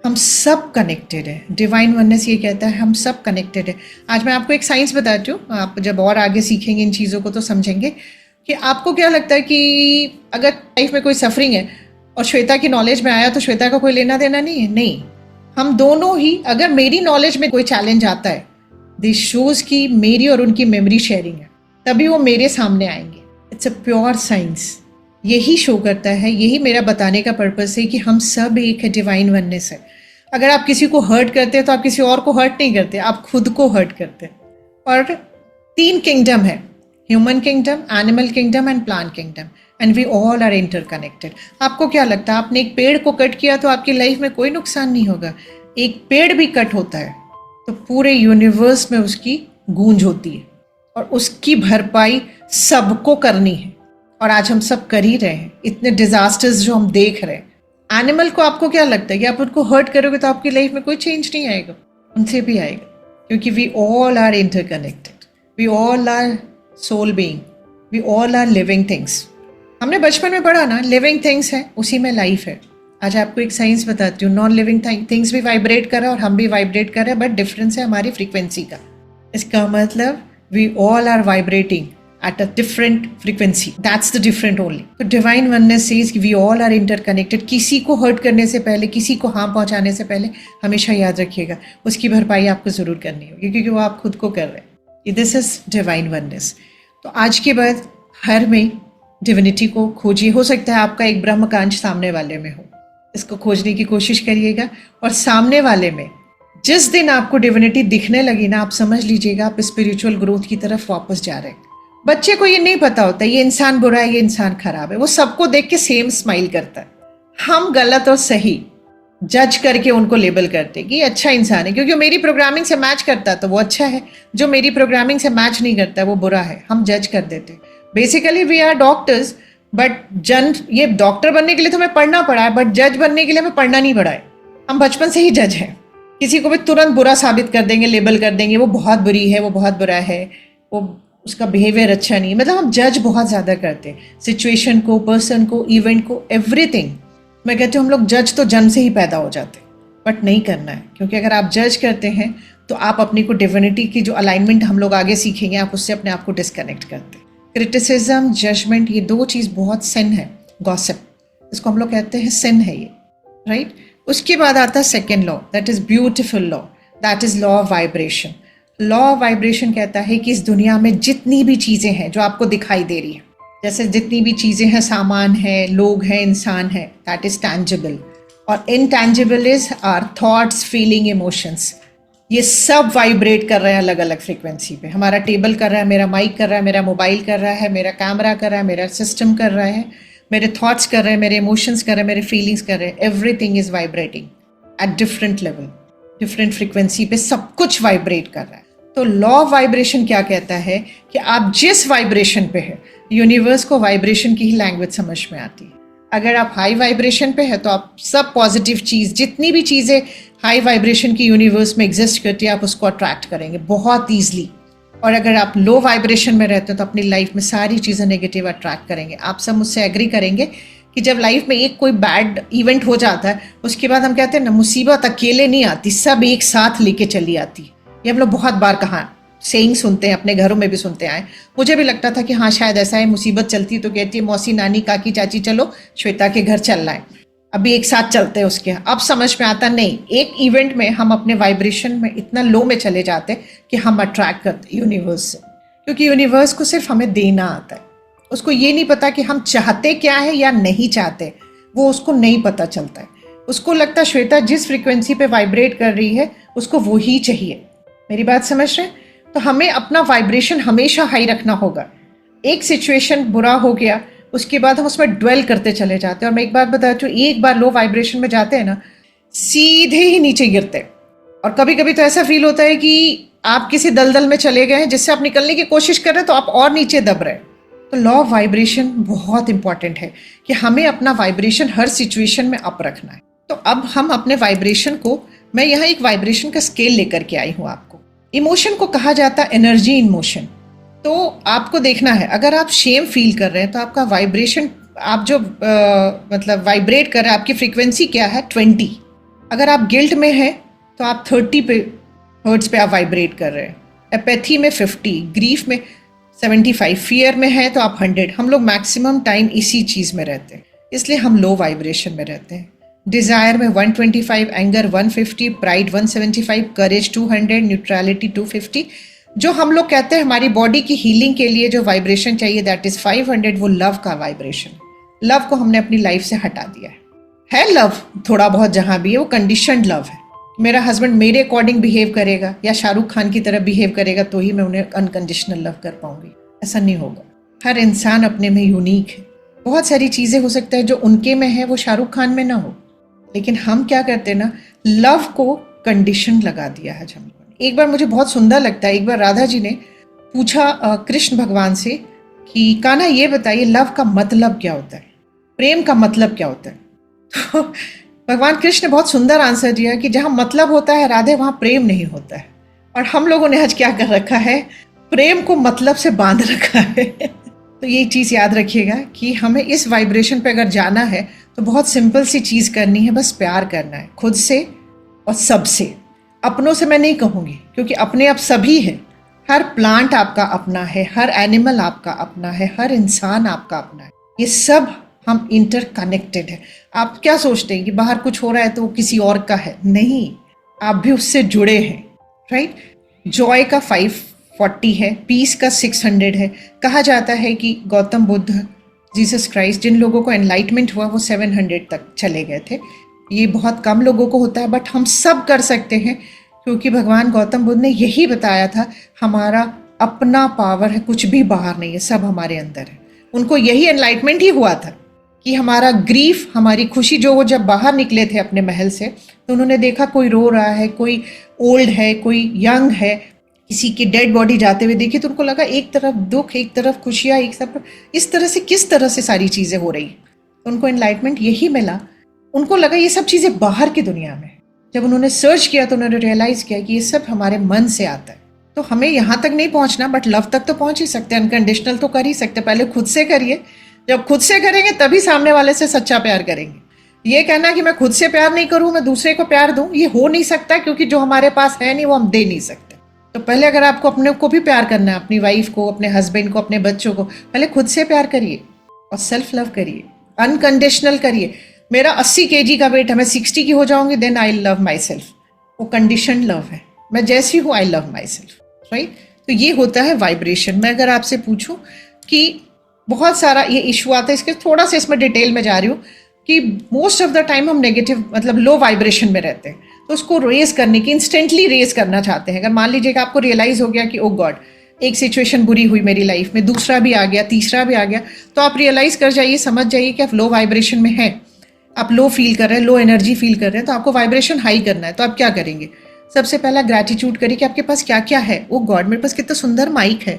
हम सब कनेक्टेड है. डिवाइन वननेस ये कहता है हम सब कनेक्टेड है. आज मैं आपको एक साइंस बताती हूँ, आप जब और आगे सीखेंगे इन चीज़ों को तो समझेंगे कि आपको क्या लगता है कि अगर लाइफ में कोई सफरिंग है और श्वेता की नॉलेज में आया तो श्वेता का कोई लेना देना नहीं है. नहीं, हम दोनों ही, अगर मेरी नॉलेज में कोई चैलेंज आता है, दिस शोज की मेरी और उनकी मेमोरी शेयरिंग है, तभी वो मेरे सामने आएंगे. It's a pure science. यही शो करता है, यही मेरा बताने का पर्पस है कि हम सब एक है, डिवाइन वननेस है. अगर आप किसी को हर्ट करते हैं तो आप किसी और को हर्ट नहीं करते, आप खुद को हर्ट करते हैं. और 3 किंगडम है, human kingdom, animal kingdom and plant kingdom, and we all are interconnected. आपको क्या लगता है, आपने एक पेड़ को कट किया तो आपकी लाइफ में कोई नुकसान नहीं होगा. एक पेड़ भी कट होता है तो पूरे यूनिवर्स में उसकी गूंज होती है और उसकी भरपाई सबको करनी है. और आज हम सब कर ही रहे हैं. इतने डिजास्टर्स जो हम देख रहे हैं, एनिमल को आपको क्या लगता है कि आप उनको हर्ट करोगे तो आपकी लाइफ में कोई चेंज नहीं आएगा? उनसे भी आएगा, क्योंकि we all are interconnected, we all are soul being, we all are living things. हमने बचपन में पढ़ा ना, लिविंग थिंग्स है, उसी में लाइफ है. आज आपको एक साइंस बताती हूँ, नॉन लिविंग थिंग्स भी वाइब्रेट कर रहा है और हम भी वाइब्रेट कर रहे हैं, बट डिफरेंस है हमारी फ्रीक्वेंसी का. इसका मतलब we all are vibrating at a different frequency. That's the different only. So divine oneness says we all are interconnected. किसी को हर्ट करने से पहले, किसी को हार्म पहुंचाने से पहले हमेशा याद रखिएगा उसकी भरपाई आपको ज़रूर करनी होगी, क्योंकि वो आप खुद को कर रहे हैं. This is divine oneness. तो आज के बाद हर में डिविनिटी को खोजिए. हो सकता है आपका एक ब्रह्म का अंश सामने वाले में हो, इसको खोजने की कोशिश करिएगा. और सामने वाले में जिस दिन आपको डिविनिटी दिखने लगी ना, आप समझ लीजिएगा आप स्पिरिचुअल ग्रोथ की तरफ वापस जा रहे हैं. बच्चे को ये नहीं पता होता ये इंसान बुरा है, ये इंसान खराब है. वो सबको देख के सेम स्माइल करता है. हम गलत और सही जज करके उनको लेबल करते कि ये अच्छा इंसान है, क्योंकि मेरी प्रोग्रामिंग से मैच करता है तो वो अच्छा है, जो मेरी प्रोग्रामिंग से मैच नहीं करता है वो बुरा है. हम जज कर देते. Basically we are doctors, but ये डॉक्टर बनने के लिए तो हमें पढ़ना पड़ा है, बट जज बनने के लिए हमें पढ़ना नहीं पड़ा है. हम बचपन से ही जज हैं. किसी को भी तुरंत बुरा साबित कर देंगे, लेबल कर देंगे वो बहुत बुरी है, वो बहुत बुरा है, वो उसका बिहेवियर अच्छा नहीं है. मतलब हम जज बहुत ज़्यादा करते हैं, सिचुएशन को, पर्सन को, इवेंट को, एवरीथिंग. मैं कहती हूँ हम लोग जज तो जन्म से ही पैदा हो जाते हैं, बट नहीं करना है. क्योंकि अगर आप जज करते हैं तो आप अपनी को डिविनिटी की जो अलाइनमेंट हम लोग आगे सीखेंगे, आप उससे अपने आप को डिस्कनेक्ट करते हैं. क्रिटिसिज्म, जजमेंट, ये 2 चीज़ बहुत सिन है. गॉसिप, इसको हम लोग कहते हैं सिन है ये, राइट. उसके बाद आता है second law, that is beautiful law, that is law of vibration. Law of vibration कहता है कि इस दुनिया में जितनी भी चीज़ें हैं जो आपको दिखाई दे रही हैं, जैसे जितनी भी चीज़ें हैं, सामान है, लोग हैं, इंसान है, दैट इज़ टैंजिबल. और intangible is our thoughts, feeling, emotions. ये सब वाइब्रेट कर रहे हैं अलग अलग फ्रीक्वेंसी पे। हमारा टेबल कर रहा है, मेरा माइक कर रहा है, मेरा मोबाइल कर रहा है, मेरा कैमरा कर रहा है, मेरा सिस्टम कर रहा है, मेरे थॉट्स कर रहे हैं, मेरे इमोशंस कर रहे हैं, मेरे फीलिंग्स कर रहे हैं। Everything is vibrating at different level, different frequency पे सब कुछ वाइब्रेट कर रहा है। तो लॉ ऑफ वाइब्रेशन क्या कहता है कि आप जिस वाइब्रेशन पे है, यूनिवर्स को वाइब्रेशन की ही लैंग्वेज समझ में आती है। अगर आप हाई वाइब्रेशन पे है तो आप सब पॉजिटिव चीज़, जितनी भी चीज़ें हाई वाइब्रेशन की यूनिवर्स में एग्जिस्ट करती है, आप उसको अट्रैक्ट करेंगे बहुत ईजिली। और अगर आप लो वाइब्रेशन में रहते हो तो अपनी लाइफ में सारी चीज़ें नेगेटिव अट्रैक्ट करेंगे। आप सब मुझसे एग्री करेंगे कि जब लाइफ में एक कोई बैड इवेंट हो जाता है, उसके बाद हम कहते हैं ना, मुसीबत अकेले नहीं आती, सब एक साथ लेके चली आती। ये हम लोग बहुत बार कहा सेइंग सुनते हैं, अपने घरों में भी सुनते आए। मुझे भी लगता था कि हाँ शायद ऐसा है, मुसीबत चलती तो कहती है मौसी, नानी, काकी, चाची चलो श्वेता के घर चलना है, अभी एक साथ चलते हैं उसके। अब समझ में आता नहीं, एक इवेंट में हम अपने वाइब्रेशन में इतना लो में चले जाते कि हम अट्रैक्ट करते यूनिवर्स से, क्योंकि यूनिवर्स को सिर्फ हमें देना आता है। उसको ये नहीं पता कि हम चाहते क्या है या नहीं चाहते, वो उसको नहीं पता चलता है। उसको लगता है श्वेता जिस फ्रीक्वेंसी पे वाइब्रेट कर रही है उसको वो ही चाहिए। मेरी बात समझ रहे हैं? तो हमें अपना वाइब्रेशन हमेशा हाई रखना होगा। एक सिचुएशन बुरा हो गया, उसके बाद हम उसमें ड्वेल करते चले जाते हैं। और मैं एक बात बताती हूँ, एक बार लो वाइब्रेशन में जाते हैं ना, सीधे ही नीचे गिरते हैं। और कभी कभी तो ऐसा फील होता है कि आप किसी दलदल में चले गए हैं जिससे आप निकलने की कोशिश कर रहे हैं तो आप और नीचे दब रहे हैं। तो लॉ ऑफ वाइब्रेशन बहुत इंपॉर्टेंट है कि हमें अपना वाइब्रेशन हर सिचुएशन में अप रखना है। तो अब हम अपने वाइब्रेशन को, मैं यहाँ एक वाइब्रेशन का स्केल लेकर के आई हूँ आपको। इमोशन को कहा जाता है एनर्जी इन मोशन। तो आपको देखना है, अगर आप शेम फील कर रहे हैं तो आपका वाइब्रेशन, आप जो मतलब वाइब्रेट कर रहे हैं, आपकी फ्रीक्वेंसी क्या है 20। अगर आप गिल्ट में हैं तो आप 30 पे हर्ट्ज पे आप वाइब्रेट कर रहे हैं। एपैथी में 50, ग्रीफ में 75, फियर में है तो आप 100। हम लोग मैक्सिमम टाइम इसी चीज़ में रहते हैं, इसलिए हम लो वाइब्रेशन में रहते हैं। डिज़ायर में 125, एंगर 150, प्राइड 175, करेज 200, न्यूट्रलिटी 250। जो हम लोग कहते हैं हमारी बॉडी की हीलिंग के लिए जो वाइब्रेशन चाहिए दैट इज़ 500, वो लव का वाइब्रेशन। लव को हमने अपनी लाइफ से हटा दिया है लव थोड़ा बहुत जहाँ भी है वो कंडीशनड लव है। मेरा हस्बैंड मेरे अकॉर्डिंग बिहेव करेगा या शाहरुख खान की तरह बिहेव करेगा तो ही मैं उन्हें अनकंडीशनल लव कर पाऊंगी, ऐसा नहीं होगा। हर इंसान अपने में यूनिक है। बहुत सारी चीज़ें हो सकता है जो उनके में है वो शाहरुख खान में ना हो, लेकिन हम क्या करते हैं ना, लव को कंडीशन लगा दिया है हम लोगों ने। एक बार मुझे बहुत सुंदर लगता है, एक बार राधा जी ने पूछा कृष्ण भगवान से कि कान्हा ये बताइए लव का मतलब क्या होता है, प्रेम का मतलब क्या होता है। तो भगवान कृष्ण ने बहुत सुंदर आंसर दिया कि जहाँ मतलब होता है राधे, वहाँ प्रेम नहीं होता है। और हम लोगों ने आज क्या कर रखा है, प्रेम को मतलब से बांध रखा है। तो ये चीज़ याद रखिएगा कि हमें इस वाइब्रेशन पे अगर जाना है तो बहुत सिंपल सी चीज़ करनी है, बस प्यार करना है खुद से और सबसे। अपनों से मैं नहीं कहूँगी क्योंकि अपने आप सभी है। हर प्लांट आपका अपना है, हर एनिमल आपका अपना है, हर इंसान आपका अपना है। ये सब हम इंटरकनेक्टेड है। आप क्या सोचते हैं कि बाहर कुछ हो रहा है तो वो किसी और का है? नहीं, आप भी उससे जुड़े हैं, राइट। जॉय का 540 है, पीस का 600 है। कहा जाता है कि गौतम बुद्ध, जीसस क्राइस्ट, जिन लोगों को एनलाइटमेंट हुआ वो 700 तक चले गए थे। ये बहुत कम लोगों को होता है, बट हम सब कर सकते हैं क्योंकि भगवान गौतम बुद्ध ने यही बताया था, हमारा अपना पावर है, कुछ भी बाहर नहीं है, सब हमारे अंदर है। उनको यही एनलाइटमेंट ही हुआ था कि हमारा ग्रीफ, हमारी खुशी, जो वो जब बाहर निकले थे अपने महल से तो उन्होंने देखा कोई रो रहा है, कोई ओल्ड है, कोई यंग है, किसी की डेड बॉडी जाते हुए देखी तो उनको लगा एक तरफ दुख, एक तरफ खुशियाँ, एक तरफ इस तरह से किस तरह से सारी चीज़ें हो रही। तो उनको एनलाइटमेंट यही मिला। उनको लगा ये सब चीज़ें बाहर की दुनिया में। जब उन्होंने सर्च किया तो उन्होंने रियलाइज़ किया कि ये सब हमारे मन से आता है। तो हमें यहाँ तक नहीं पहुँचना, बट लव तक तो पहुँच ही सकते हैं, अनकंडीशनल तो कर ही सकते। पहले खुद से करिए, जब खुद से करेंगे तभी सामने वाले से सच्चा प्यार करेंगे। ये कहना कि मैं खुद से प्यार नहीं करूँ, मैं दूसरे को प्यार दूँ, ये हो नहीं सकता क्योंकि जो हमारे पास है नहीं वो हम दे नहीं सकते। तो पहले अगर आपको अपने को भी प्यार करना है, अपनी वाइफ को, अपने हस्बैंड को, अपने बच्चों को, पहले खुद से प्यार करिए और सेल्फ लव करिए, अनकंडीशनल करिए। मेरा 80 kg का वेट है, मैं 60 की हो जाऊंगी, then I love myself. वो कंडीशन लव है, मैं जैसी हूँ I love myself, right. तो ये होता है वाइब्रेशन। मैं अगर आपसे पूछूं कि बहुत सारा ये इशू आता है, इसके थोड़ा सा इसमें डिटेल में जा रही हूँ कि मोस्ट ऑफ द टाइम हम नेगेटिव मतलब लो वाइब्रेशन में रहते हैं। तो उसको रेज करने की, इंस्टेंटली रेज करना चाहते हैं। अगर मान लीजिए कि आपको रियलाइज हो गया कि ओ गॉड, एक सिचुएशन बुरी हुई मेरी लाइफ में, दूसरा भी आ गया, तीसरा भी आ गया, तो आप रियलाइज कर जाइए, समझ जाइए कि आप लो वाइब्रेशन में हैं, आप लो फील कर रहे हैं, लो एनर्जी फील कर रहे हैं, तो आपको वाइब्रेशन हाई करना है। तो आप क्या करेंगे? सबसे पहला ग्रैटिट्यूड करिए कि आपके पास क्या क्या है। ओ गॉड, मेरे पास कितना सुंदर माइक है,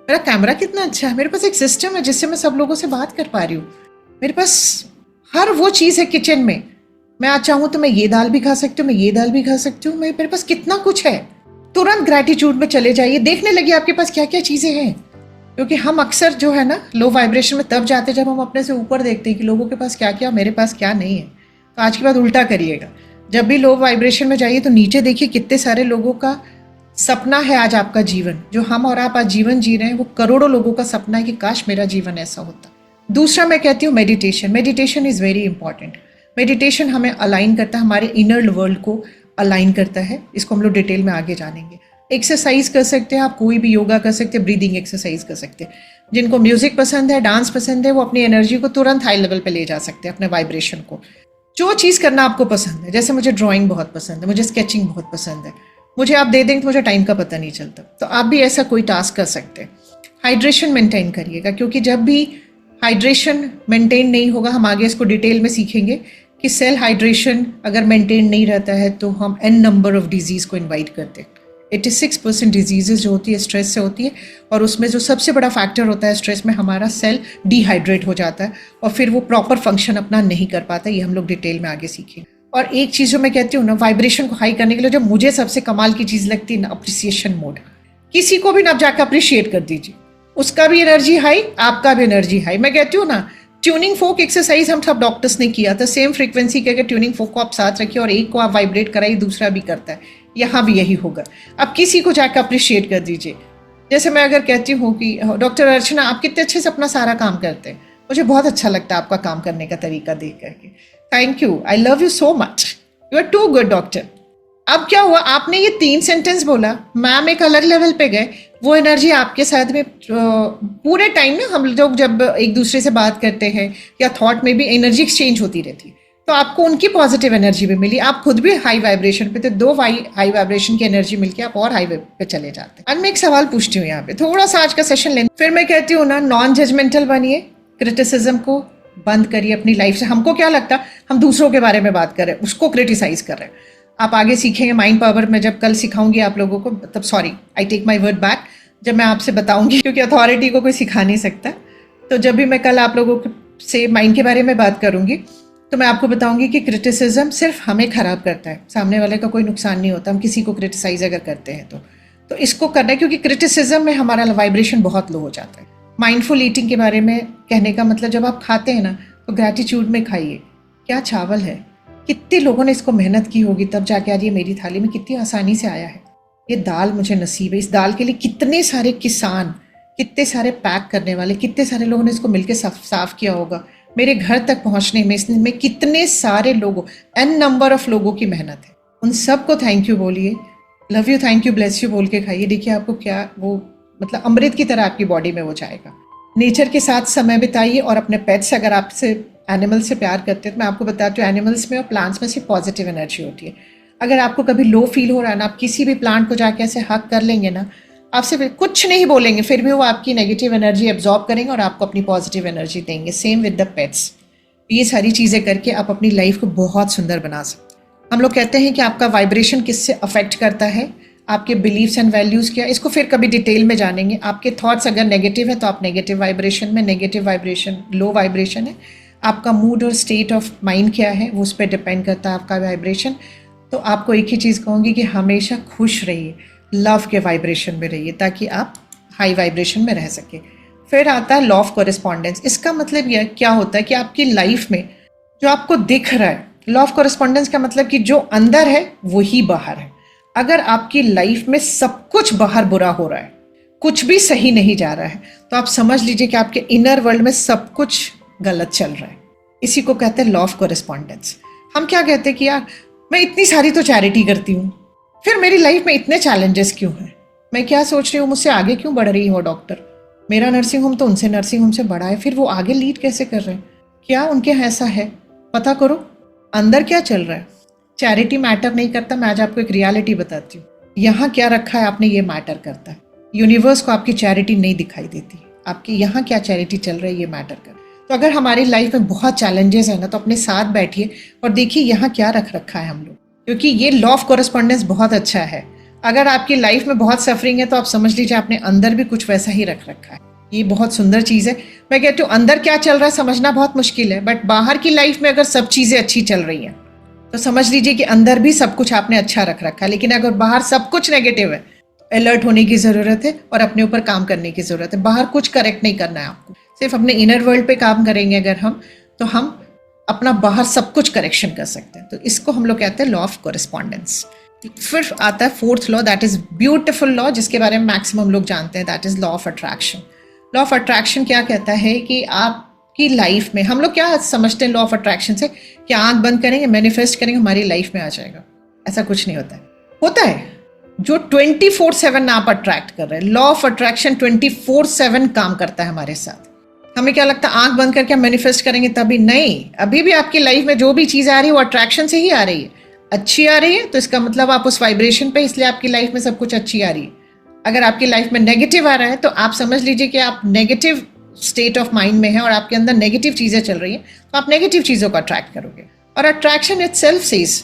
मेरा कैमरा कितना अच्छा है, मेरे पास एक सिस्टम है जिससे मैं सब लोगों से बात कर पा रही हूँ, मेरे पास हर वो चीज़ है किचन में, मैं आज चाहूँ तो मैं ये दाल भी खा सकती हूँ, मैं ये दाल भी खा सकती हूँ, मेरे पास कितना कुछ है। तुरंत ग्रैटिट्यूड में चले जाइए, देखने लगिए आपके पास क्या क्या चीज़ें हैं। क्योंकि हम अक्सर जो है ना लो वाइब्रेशन में तब जाते हैं जब हम अपने से ऊपर देखते हैं कि लोगों के पास क्या क्या, मेरे पास क्या नहीं है। तो आज के बाद उल्टा करिएगा, जब भी लो वाइब्रेशन में जाइए तो नीचे देखिए कितने सारे लोगों का सपना है आज आपका जीवन, जो हम और आप आज जीवन जी रहे हैं, वो करोड़ों लोगों का सपना है कि काश मेरा जीवन ऐसा होता। दूसरा मैं कहती हूँ meditation. Meditation is very important. Meditation हमें अलाइन करता है, हमारे इनर वर्ल्ड को अलाइन करता है। इसको हम लोग डिटेल में आगे जानेंगे। एक्सरसाइज कर सकते हैं आप, कोई भी योगा कर सकते हैं, ब्रीदिंग एक्सरसाइज कर सकते हैं। जिनको म्यूजिक पसंद है, डांस पसंद है, वो अपनी एनर्जी को तुरंत हाई लेवल पे ले जा सकते हैं, अपने वाइब्रेशन को। जो चीज़ करना आपको पसंद है, जैसे मुझे ड्राइंग बहुत पसंद है, मुझे स्केचिंग बहुत पसंद है, मुझे आप दे देंगे तो मुझे टाइम का पता नहीं चलता, तो आप भी ऐसा कोई टास्क कर सकते हैं। हाइड्रेशन मेंटेन करिएगा, क्योंकि जब भी हाइड्रेशन मेंटेन नहीं होगा, हम आगे इसको डिटेल में सीखेंगे कि सेल हाइड्रेशन अगर मेंटेन नहीं रहता है तो हम एन नंबर ऑफ डिजीज़ को इन्वाइट करते हैं। 86% डिजीजेज जो होती है स्ट्रेस से होती है, और उसमें जो सबसे बड़ा फैक्टर होता है स्ट्रेस में, हमारा सेल डिहाइड्रेट हो जाता है और फिर वो प्रॉपर फंक्शन अपना नहीं कर पाता। ये हम लोग डिटेल में आगे सीखेंगे। और एक चीज़ जो मैं कहती हूँ ना, वाइब्रेशन को हाई करने के लिए जो मुझे सबसे कमाल की चीज़ लगती है ना, अप्रिसिएशन मोड। किसी को भी ना जाकर अप्रिशिएट कर दीजिए, उसका भी एनर्जी हाई, आपका भी एनर्जी हाई। मैं कहती हूँ ना, ट्यूनिंग फोक एक्सरसाइज हम सब डॉक्टर्स ने किया था, सेम फ्रीक्वेंसी के अगर ट्यूनिंग फोक को आप साथ रखिए और एक को आप वाइब्रेट कराइए, दूसरा भी करता है, यहाँ भी यही होगा। अब किसी को जाकर अप्रिशिएट कर दीजिए। जैसे मैं अगर कहती हूँ कि डॉक्टर अर्चना आप कितने अच्छे से अपना सारा काम करते हैं, मुझे बहुत अच्छा लगता है आपका काम करने का तरीका देख करके, thank you, I love you so much, you are too good doctor. अब क्या हुआ, आपने ये 3 सेंटेंस बोला, मैम एक अलग लेवल पे गए, वो एनर्जी आपके साथ में पूरे टाइम ना, हम लोग जब एक दूसरे से बात करते हैं या थॉट में भी एनर्जी एक्सचेंज होती रहती है, तो आपको उनकी पॉजिटिव एनर्जी भी मिली, आप खुद भी हाई वाइब्रेशन पे थे, 2 हाई वाइब्रेशन की एनर्जी मिलके आप और हाई पे चले जाते हैं। अब मैं एक सवाल पूछती हूँ यहाँ पे, थोड़ा सा आज का सेशन लें, फिर मैं कहती हूँ ना, नॉन जजमेंटल बनिए, क्रिटिसिज्म को बंद करिए अपनी लाइफ से। हमको क्या लगता है हम दूसरों के बारे में बात कर रहे हैं, उसको क्रिटिसाइज कर रहे हैं। आप आगे सीखेंगे माइंड पावर में, जब कल सिखाऊंगी आप लोगों को, तब sorry I take my word back, जब मैं आपसे बताऊंगी, क्योंकि अथॉरिटी को कोई सिखा नहीं सकता। तो जब भी मैं कल आप लोगों से माइंड के बारे में बात करूंगी, तो मैं आपको बताऊंगी कि क्रिटिसिज्म सिर्फ हमें खराब करता है, सामने वाले का कोई नुकसान नहीं होता हम किसी को क्रिटिसाइज अगर करते हैं तो इसको करना है, क्योंकि क्रिटिसिज्म में हमारा वाइब्रेशन बहुत लो हो जाता है। माइंडफुल ईटिंग के बारे में कहने का मतलब, जब आप खाते हैं ना तो ग्रैटिट्यूड में खाइए। क्या चावल है, कितने लोगों ने इसको मेहनत की होगी, तब जाके आज ये मेरी थाली में कितनी आसानी से आया है। ये दाल मुझे नसीब है, इस दाल के लिए कितने सारे किसान, कितने सारे पैक करने वाले, कितने सारे लोगों ने इसको मिलकर साफ किया होगा। मेरे घर तक पहुंचने में इसमें कितने सारे लोगों, एन नंबर ऑफ लोगों की मेहनत है। उन सबको थैंक यू बोलिए, love you, thank you, bless you बोल के खाइए। देखिए आपको क्या वो मतलब अमृत की तरह आपकी बॉडी में वो जाएगा। नेचर के साथ समय बिताइए, और अपने पेट्स, अगर आपसे एनिमल से प्यार करते हैं तो मैं आपको बताती हूँ, एनिमल्स में और प्लांट्स में सिर्फ पॉजिटिव एनर्जी होती है। अगर आपको कभी लो फील हो रहा है ना, आप किसी भी प्लांट को जाके ऐसे हक कर लेंगे ना, आपसे कुछ नहीं बोलेंगे, फिर भी वो आपकी नेगेटिव एनर्जी एब्जॉर्ब करेंगे और आपको अपनी पॉजिटिव एनर्जी देंगे। Same with the pets. ये सारी चीज़ें करके आप अपनी लाइफ को बहुत सुंदर बना सकते हैं। हम लोग कहते हैं कि आपका वाइब्रेशन किससे अफेक्ट करता है, आपके बिलीव्स एंड वैल्यूज़ क्या, इसको फिर कभी डिटेल में जानेंगे। आपके थॉट्स अगर नेगेटिव है तो आप नेगेटिव वाइब्रेशन में, नेगेटिव वाइब्रेशन लो वाइब्रेशन है। आपका मूड और स्टेट ऑफ माइंड क्या है, वो उस पर डिपेंड करता है आपका वाइब्रेशन। तो आपको एक ही चीज़ कहूँगी कि हमेशा खुश रहिए, लव के वाइब्रेशन में रहिए, ताकि आप हाई वाइब्रेशन में रह सके। फिर आता है लॉ ऑफ कॉरेस्पॉन्डेंस। इसका मतलब यह क्या होता है कि आपकी लाइफ में जो आपको दिख रहा है, लॉ ऑफ कॉरेस्पॉन्डेंस का मतलब कि जो अंदर है वही बाहर है। अगर आपकी लाइफ में सब कुछ बाहर बुरा हो रहा है, कुछ भी सही नहीं जा रहा है, तो आप समझ लीजिए कि आपके इनर वर्ल्ड में सब कुछ गलत चल रहा है। इसी को कहते हैं लॉ ऑफ कॉरेस्पॉन्डेंस। हम क्या कहते हैं कि यार मैं इतनी सारी तो चैरिटी करती हूँ, फिर मेरी लाइफ में इतने चैलेंजेस क्यों हैं, मैं क्या सोच रही हूँ मुझसे आगे क्यों बढ़ रही हो डॉक्टर, मेरा नर्सिंग होम तो उनसे नर्सिंग होम से बड़ा है, फिर वो आगे लीड कैसे कर रहे हैं, क्या उनके यहाँ ऐसा है, पता करो अंदर क्या चल रहा है। चैरिटी मैटर नहीं करता। मैं आज आपको एक रियलिटी बताती हूँ, यहाँ क्या रखा है आपने, ये मैटर करता है। यूनिवर्स को आपकी चैरिटी नहीं दिखाई देती, आपकी यहाँ क्या चैरिटी चल रही है ये मैटर कर। तो अगर हमारी लाइफ में बहुत चैलेंजेस है ना, तो अपने साथ बैठिए और देखिए यहाँ क्या रख रखा है हम लोग, क्योंकि ये लॉ ऑफ कोरेस्पॉन्डेंस बहुत अच्छा है। अगर आपकी लाइफ में बहुत सफरिंग है तो आप समझ लीजिए आपने अंदर भी कुछ वैसा ही रख रखा है। ये बहुत सुंदर चीज़ है। मैं कहती हूँ अंदर क्या चल रहा है समझना बहुत मुश्किल है, बट बाहर की लाइफ में अगर सब चीज़ें अच्छी चल रही हैं तो समझ लीजिए कि अंदर भी सब कुछ आपने अच्छा रख रखा है। लेकिन अगर बाहर सब कुछ नेगेटिव है तो अलर्ट होने की ज़रूरत है और अपने ऊपर काम करने की ज़रूरत है। बाहर कुछ करेक्ट नहीं करना है आपको, सिर्फ अपने इनर वर्ल्ड पे काम करेंगे अगर हम, तो हम अपना बाहर सब कुछ करेक्शन कर सकते हैं। तो इसको हम लोग कहते हैं लॉ ऑफ कोरेस्पॉन्डेंस। फिर आता है fourth law, that is beautiful law, जिसके बारे में मैक्सिमम लोग जानते हैं, that is law of attraction. Law of attraction क्या कहता है कि आपकी लाइफ में, हम लोग क्या समझते हैं लॉ ऑफ अट्रैक्शन से, कि आंख बंद करेंगे मैनिफेस्ट करेंगे हमारी लाइफ में आ जाएगा। ऐसा कुछ नहीं होता है। होता है जो 24/7 आप अट्रैक्ट कर रहे हैं। लॉ ऑफ अट्रैक्शन 24/7 काम करता है हमारे साथ। हमें क्या लगता है आंख बंद करके हम मैनिफेस्ट करेंगे तभी, नहीं, अभी भी आपकी लाइफ में जो भी चीज़ आ रही है वो अट्रैक्शन से ही आ रही है। अच्छी आ रही है तो इसका मतलब आप उस वाइब्रेशन पे, इसलिए आपकी लाइफ में सब कुछ अच्छी आ रही है। अगर आपकी लाइफ में नेगेटिव आ रहा है तो आप समझ लीजिए कि आप नेगेटिव स्टेट ऑफ माइंड में है और आपके अंदर नेगेटिव चीज़ें चल रही हैं, तो आप नेगेटिव चीज़ों को अट्रैक्ट करोगे। और अट्रैक्शन इटसेल्फ सेज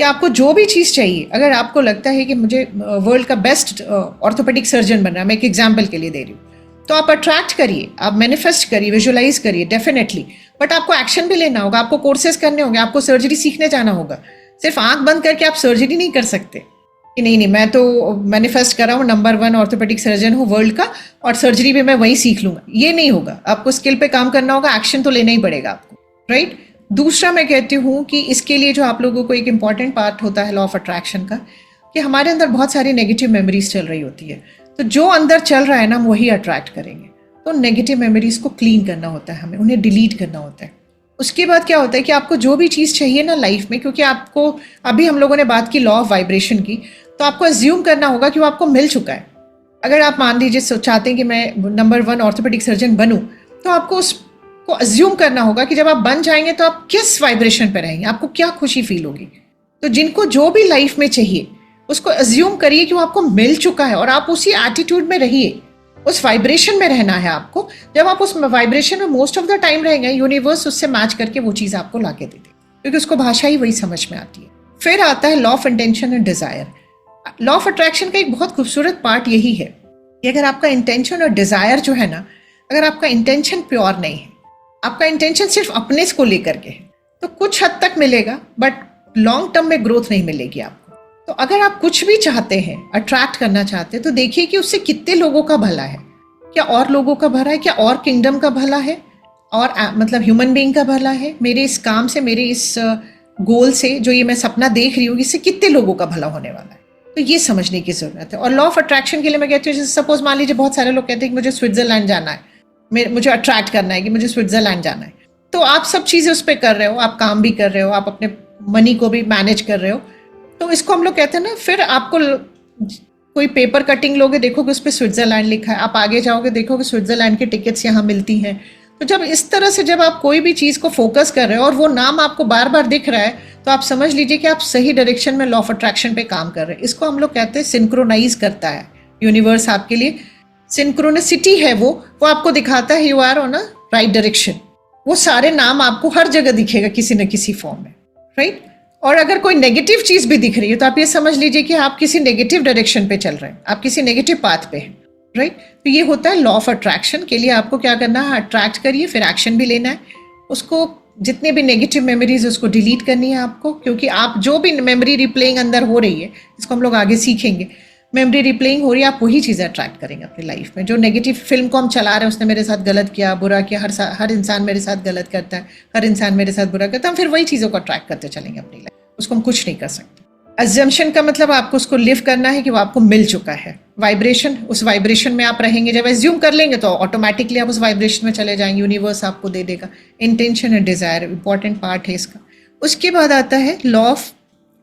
कि आपको जो भी चीज़ चाहिए, अगर आपको लगता है कि मुझे वर्ल्ड का बेस्ट ऑर्थोपेडिक सर्जन बनना है, मैं एक एग्जाम्पल के लिए दे रही हूँ, तो आप अट्रैक्ट करिए, आप मैनिफेस्ट करिए, विजुअलाइज करिए डेफिनेटली, बट आपको एक्शन भी लेना होगा, आपको कोर्सेज करने होंगे, आपको सर्जरी सीखने जाना होगा। सिर्फ आंख बंद करके आप सर्जरी नहीं कर सकते कि नहीं मैं तो मैनिफेस्ट कर रहा हूँ नंबर 1 ऑर्थोपेडिक सर्जन हूँ वर्ल्ड का और सर्जरी भी मैं वही सीख लूंगा, ये नहीं होगा। आपको स्किल पे काम करना होगा, एक्शन तो लेना ही पड़ेगा आपको, राइट। दूसरा मैं कहती हूँ कि इसके लिए जो आप लोगों को एक इंपॉर्टेंट पार्ट होता है लॉ ऑफ अट्रैक्शन का, कि हमारे अंदर बहुत सारी नेगेटिव मेमोरीज चल रही होती है, तो जो अंदर चल रहा है ना हम वही अट्रैक्ट करेंगे। तो नेगेटिव मेमोरीज को क्लीन करना होता है, हमें उन्हें डिलीट करना होता है। उसके बाद क्या होता है कि आपको जो भी चीज़ चाहिए ना लाइफ में, क्योंकि आपको अभी हम लोगों ने बात की लॉ ऑफ वाइब्रेशन की, तो आपको अज्यूम करना होगा कि वो आपको मिल चुका है। अगर आप मान लीजिए चाहते हैं कि मैं नंबर 1 ऑर्थोपेडिक सर्जन बनूं, तो आपको उसको अज्यूम करना होगा कि जब आप बन जाएंगे तो आप किस वाइब्रेशन पर रहेंगे, आपको क्या खुशी फील होगी। तो जिनको जो भी लाइफ में चाहिए उसको अज्यूम करिए कि वो आपको मिल चुका है और आप उसी एटीट्यूड में रहिए, उस वाइब्रेशन में रहना है आपको। जब आप उस वाइब्रेशन में मोस्ट ऑफ द टाइम रहेंगे, यूनिवर्स उससे मैच करके वो चीज़ आपको ला के देती है, क्योंकि उसको भाषा ही वही समझ में आती है। फिर आता है law of intention and desire. Law of attraction का एक बहुत खूबसूरत पार्ट यही है कि अगर आपका इंटेंशन और डिजायर जो है ना, अगर आपका इंटेंशन प्योर नहीं है, आपका इंटेंशन सिर्फ अपने को लेकर के है, तो कुछ हद तक मिलेगा बट लॉन्ग टर्म में ग्रोथ नहीं मिलेगी आपको। तो अगर आप कुछ भी चाहते हैं, अट्रैक्ट करना चाहते हैं, तो देखिए कि उससे कितने लोगों का भला है, क्या और लोगों का भला है, क्या और किंगडम का भला है, और मतलब ह्यूमन बीइंग का भला है, मेरे इस काम से, मेरे इस गोल से, जो ये मैं सपना देख रही हूँ, इससे कितने लोगों का भला होने वाला है। तो ये समझने की जरूरत है। और लॉ ऑफ अट्रैक्शन के लिए मैं कहती हूँ, जैसे सपोज मान लीजिए बहुत सारे लोग कहते हैं कि मुझे स्विट्जरलैंड जाना है, मुझे अट्रैक्ट करना है कि मुझे स्विट्जरलैंड जाना है, तो आप सब चीज़ें उस पर कर रहे हो, आप काम भी कर रहे हो, आप अपने मनी को भी मैनेज कर रहे हो, तो इसको हम लोग कहते हैं ना, फिर आपको कोई पेपर कटिंग लोगे, देखोगे उस पर स्विट्जरलैंड लिखा है, आप आगे जाओगे देखोगे स्विट्जरलैंड की टिकट्स यहाँ मिलती हैं। तो जब इस तरह से जब आप कोई भी चीज़ को फोकस कर रहे हो और वो नाम आपको बार बार दिख रहा है, तो आप समझ लीजिए कि आप सही डायरेक्शन में लॉ ऑफ अट्रैक्शन पे काम कर रहे हैं। इसको हम लोग कहते हैं सिंक्रोनाइज करता है यूनिवर्स आपके लिए। सिंक्रोनिसिटी है वो आपको दिखाता है you are on a right direction. वो सारे नाम आपको हर जगह दिखेगा किसी न किसी फॉर्म में, राइट। और अगर कोई नेगेटिव चीज़ भी दिख रही है तो आप ये समझ लीजिए कि आप किसी नेगेटिव डायरेक्शन पे चल रहे हैं, आप किसी नेगेटिव पाथ पे हैं, राइट। तो ये होता है लॉ ऑफ अट्रैक्शन। के लिए आपको क्या करना है, अट्रैक्ट करिए, फिर एक्शन भी लेना है। उसको जितने भी नेगेटिव मेमोरीज उसको डिलीट करनी है आपको, क्योंकि आप जो भी मेमोरी रिप्लेइंग अंदर हो रही है, इसको हम लोग आगे सीखेंगे, मेमोरी रिप्लेइंग हो रही है, आप वही चीज़ें अट्रैक्ट करेंगे अपनी लाइफ में। जो नेगेटिव फिल्म को हम चला रहे हैं, उसने मेरे साथ गलत किया, बुरा किया, हर इंसान मेरे साथ गलत करता है, हर इंसान मेरे साथ बुरा करता है, हम फिर वही चीज़ों को अट्रैक्ट करते चलेंगे अपनी लाइफ। उसको हम कुछ नहीं कर सकते। अजम्पशन का मतलब आपको उसको लिव करना है कि वो आपको मिल चुका है। वाइब्रेशन, उस वाइब्रेशन में आप रहेंगे। जब एज्यूम कर लेंगे तो ऑटोमेटिकली आप उस वाइब्रेशन में चले जाएंगे, यूनिवर्स आपको दे देगा। Intention and desire important part है इसका। उसके बाद आता है लॉ ऑफ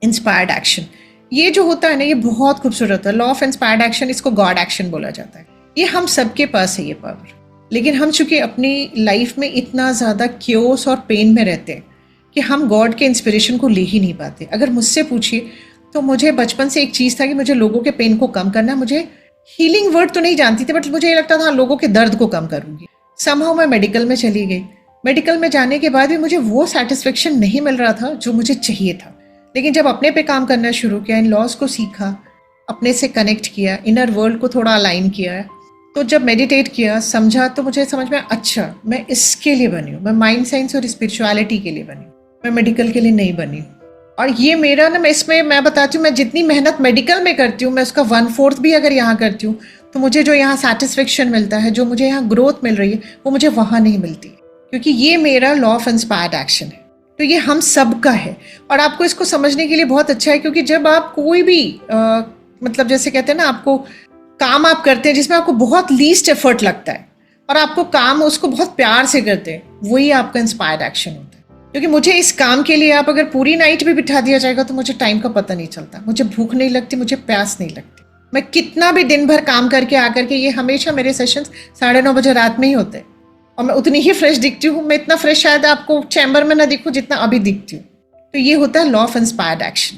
इंस्पायर्ड एक्शन। ये जो होता है ना, ये बहुत खूबसूरत है। लॉ ऑफ इंस्पायर्ड एक्शन, इसको गॉड एक्शन बोला जाता है। ये हम सबके पास है ये पावर, लेकिन हम चूंकि अपनी लाइफ में इतना ज़्यादा क्योस और पेन में रहते हैं कि हम गॉड के इंस्पिरेशन को ले ही नहीं पाते। अगर मुझसे पूछिए तो मुझे बचपन से एक चीज़ था कि मुझे लोगों के पेन को कम करना है। मुझे हीलिंग वर्ड तो नहीं जानती थी, बट मुझे ये लगता था लोगों के दर्द को कम करूँगी। समहाउ मैं मेडिकल में चली गई। मेडिकल में जाने के बाद भी मुझे वो सेटिस्फेक्शन नहीं मिल रहा था जो मुझे चाहिए था। लेकिन जब अपने पे काम करना शुरू किया, इन लॉज को सीखा, अपने से कनेक्ट किया, इनर वर्ल्ड को थोड़ा अलाइन किया, तो जब मेडिटेट किया, समझा, तो मुझे समझ में अच्छा मैं इसके लिए बनी हूँ, मैं माइंड साइंस और स्पिरिचुअलिटी के लिए बनी हूँ, मैं मेडिकल के लिए नहीं बनी हूँ। और ये मेरा ना, मैं इसमें मैं बताती हूँ, मैं जितनी मेहनत मेडिकल में करती हूँ, मैं उसका 1/4 भी अगर यहाँ करती हूँ तो मुझे जो यहाँ सेटिस्फेक्शन मिलता है, जो मुझे यहाँ ग्रोथ मिल रही है, वो मुझे वहाँ नहीं मिलती, क्योंकि ये मेरा लॉ ऑफ इंस्पायर्ड एक्शन है। तो ये हम सब का है और आपको इसको समझने के लिए बहुत अच्छा है, क्योंकि जब आप कोई भी मतलब जैसे कहते हैं ना, आपको काम आप करते हैं जिसमें आपको बहुत लीस्ट एफर्ट लगता है और आपको काम उसको बहुत प्यार से करते हैं, वही आपका इंस्पायर्ड एक्शन होता है। क्योंकि मुझे इस काम के लिए आप अगर पूरी नाइट भी बिठा दिया जाएगा तो मुझे टाइम का पता नहीं चलता, मुझे भूख नहीं लगती, मुझे प्यास नहीं लगती। मैं कितना भी दिन भर काम करके आकर के, ये हमेशा मेरे सेशंस 9:30 बजे रात में ही होते हैं और मैं उतनी ही फ्रेश दिखती हूँ। मैं इतना फ्रेश शायद आपको चैम्बर में ना दिखूँ जितना अभी दिखती हूँ। तो ये होता है law of inspired action,